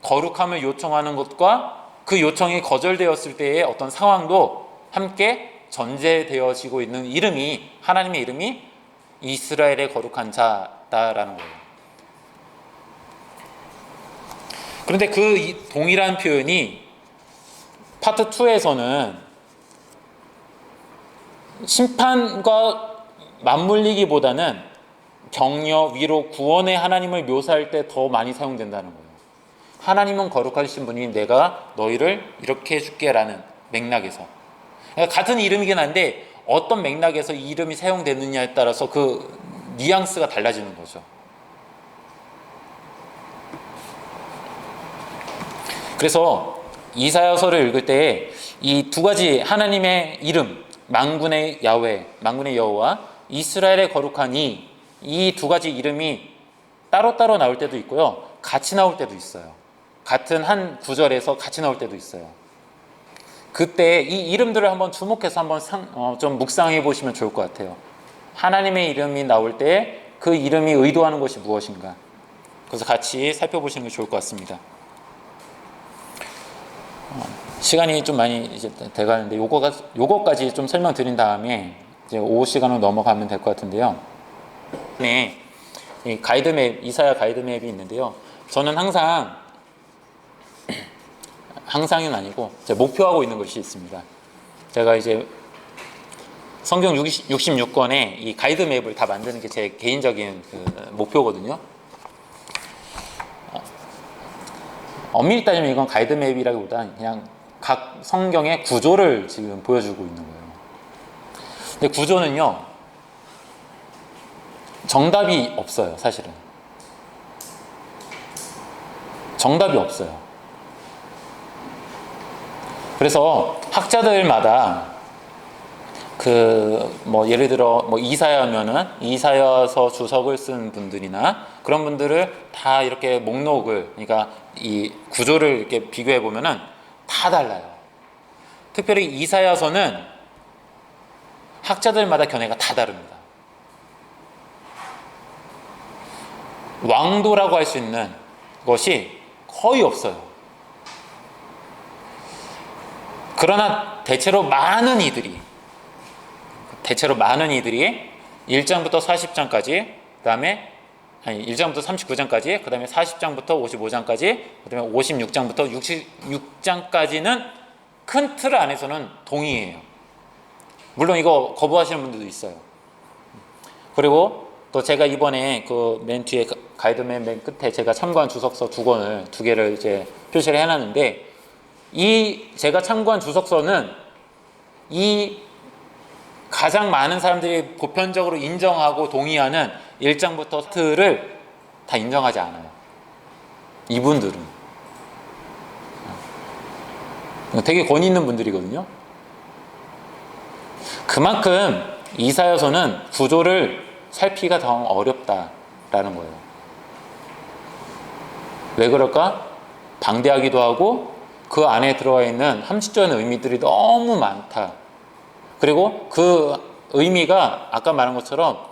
거룩함을 요청하는 것과 그 요청이 거절되었을 때의 어떤 상황도 함께 전제되어지고 있는 이름이, 하나님의 이름이 이스라엘의 거룩한 자다라는 거예요. 그런데 그 동일한 표현이 파트 2에서는 심판과 맞물리기보다는 격려, 위로, 구원의 하나님을 묘사할 때 더 많이 사용된다는 거예요. 하나님은 거룩하신 분이 내가 너희를 이렇게 해줄게 라는 맥락에서, 그러니까 같은 이름이긴 한데 어떤 맥락에서 이 이름이 사용되느냐에 따라서 그 뉘앙스가 달라지는 거죠. 그래서 이사야서를 읽을 때 이 두 가지 하나님의 이름, 만군의 야훼, 만군의 여호와, 이스라엘의 거룩하니, 이 두 가지 이름이 따로따로 나올 때도 있고요, 같이 나올 때도 있어요. 같은 한 구절에서 같이 나올 때도 있어요. 그때 이 이름들을 한번 주목해서 한번 좀 묵상해 보시면 좋을 것 같아요. 하나님의 이름이 나올 때 그 이름이 의도하는 것이 무엇인가, 그래서 같이 살펴보시는 게 좋을 것 같습니다. 시간이 좀 많이 이제 돼가는데 요거까지 좀 설명드린 다음에 이제 오후 시간으로 넘어가면 될 것 같은데요. 네, 이 가이드맵, 이사야 가이드맵이 있는데요. 저는 항상은 아니고 제가 목표하고 있는 것이 있습니다. 제가 이제 성경 66권에 이 가이드맵을 다 만드는 게 제 개인적인 그 목표거든요. 엄밀히 따지면 이건 가이드맵이라기보다는 그냥 각 성경의 구조를 지금 보여주고 있는 거예요. 근데 구조는요, 정답이 없어요. 사실은 정답이 없어요. 그래서 학자들마다 예를 들어 이사야면은 이사야서 주석을 쓴 분들이나 그런 분들을 다 이렇게 목록을, 그러니까 이 구조를 이렇게 비교해 보면은 다 달라요. 특별히 이사야서는 학자들마다 견해가 다 다릅니다. 왕도라고 할 수 있는 것이 거의 없어요. 그러나 대체로 많은 이들이 1장부터 40장까지, 그 다음에 1장부터 39장까지, 그 다음에 40장부터 55장까지, 그 다음에 56장부터 66장까지는 큰 틀 안에서는 동의해요. 물론 이거 거부하시는 분들도 있어요. 그리고 또 제가 이번에 그 맨 뒤에 가이드맵 맨 끝에 제가 참고한 주석서 두 개를 이제 표시를 해놨는데, 이 제가 참고한 주석서는 이 가장 많은 사람들이 보편적으로 인정하고 동의하는 1장부터 틀을 다 인정하지 않아요. 이분들은 되게 권위 있는 분들이거든요. 그만큼 이사야서는 구조를 살피기가 더 어렵다라는 거예요. 왜 그럴까? 방대하기도 하고 그 안에 들어와 있는 함축적인 의미들이 너무 많다. 그리고 그 의미가 아까 말한 것처럼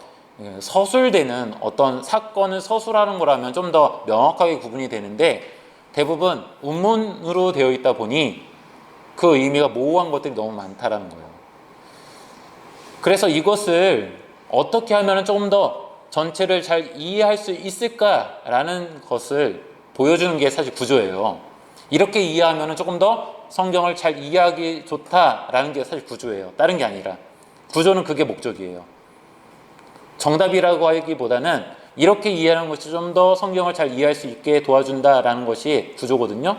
서술되는 어떤 사건을 서술하는 거라면 좀 더 명확하게 구분이 되는데, 대부분 운문으로 되어 있다 보니 그 의미가 모호한 것들이 너무 많다라는 거예요. 그래서 이것을 어떻게 하면 조금 더 전체를 잘 이해할 수 있을까라는 것을 보여주는 게 사실 구조예요. 이렇게 이해하면 조금 더 성경을 잘 이해하기 좋다라는 게 사실 구조예요. 다른 게 아니라 구조는 그게 목적이에요. 정답이라고 하기보다는 이렇게 이해하는 것이 좀 더 성경을 잘 이해할 수 있게 도와준다라는 것이 구조거든요.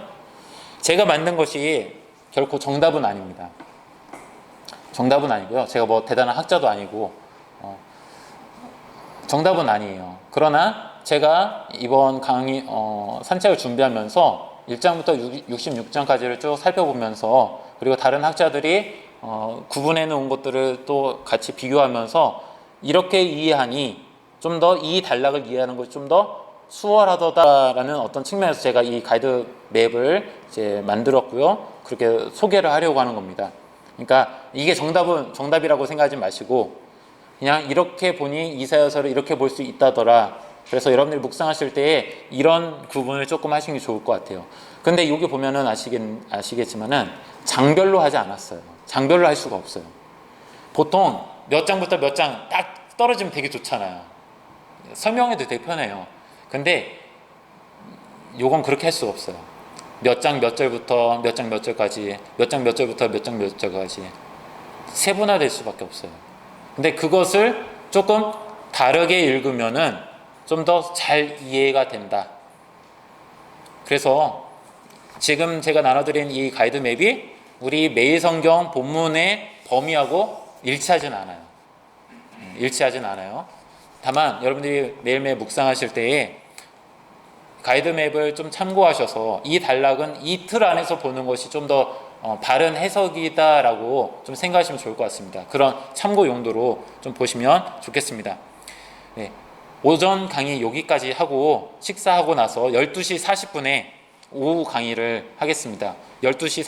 제가 만든 것이 결코 정답은 아닙니다. 정답은 아니고요. 제가 뭐 대단한 학자도 아니고 정답은 아니에요. 그러나 제가 이번 강의 산책을 준비하면서 1장부터 66장까지를 쭉 살펴보면서 그리고 다른 학자들이 구분해 놓은 것들을 또 같이 비교하면서 이렇게 이해하니 좀 더 이 단락을 이해하는 것이 좀 더 수월하다라는 어떤 측면에서 제가 이 가이드 맵을 이제 만들었고요. 그렇게 소개를 하려고 하는 겁니다. 그러니까 이게 정답이라고 생각하지 마시고 그냥 이렇게 보니 이사야서를 이렇게 볼 수 있다더라. 그래서 여러분들이 묵상하실 때에 이런 구분을 조금 하시는 게 좋을 것 같아요. 근데 여기 보면은 아시겠지만은 장별로 하지 않았어요. 장별로 할 수가 없어요. 보통 몇 장부터 몇 장 딱 떨어지면 되게 좋잖아요. 설명해도 되게 편해요. 근데 요건 그렇게 할 수가 없어요. 몇 장 몇 절부터 몇 장 몇 절까지, 몇 장 몇 절부터 몇 장 몇 절까지 세분화될 수밖에 없어요. 근데 그것을 조금 다르게 읽으면은 좀 더 잘 이해가 된다. 그래서 지금 제가 나눠드린 이 가이드 맵이 우리 매일 성경 본문의 범위하고 일치하진 않아요. 일치하진 않아요. 다만 여러분들이 매일매일 묵상하실 때에 가이드 맵을 좀 참고하셔서 이 단락은 이 틀 안에서 보는 것이 좀 더 바른 해석이다라고 좀 생각하시면 좋을 것 같습니다. 그런 참고 용도로 좀 보시면 좋겠습니다. 네, 오전 강의 여기까지 하고 식사하고 나서 12시 40분에 오후 강의를 하겠습니다. 12시 40분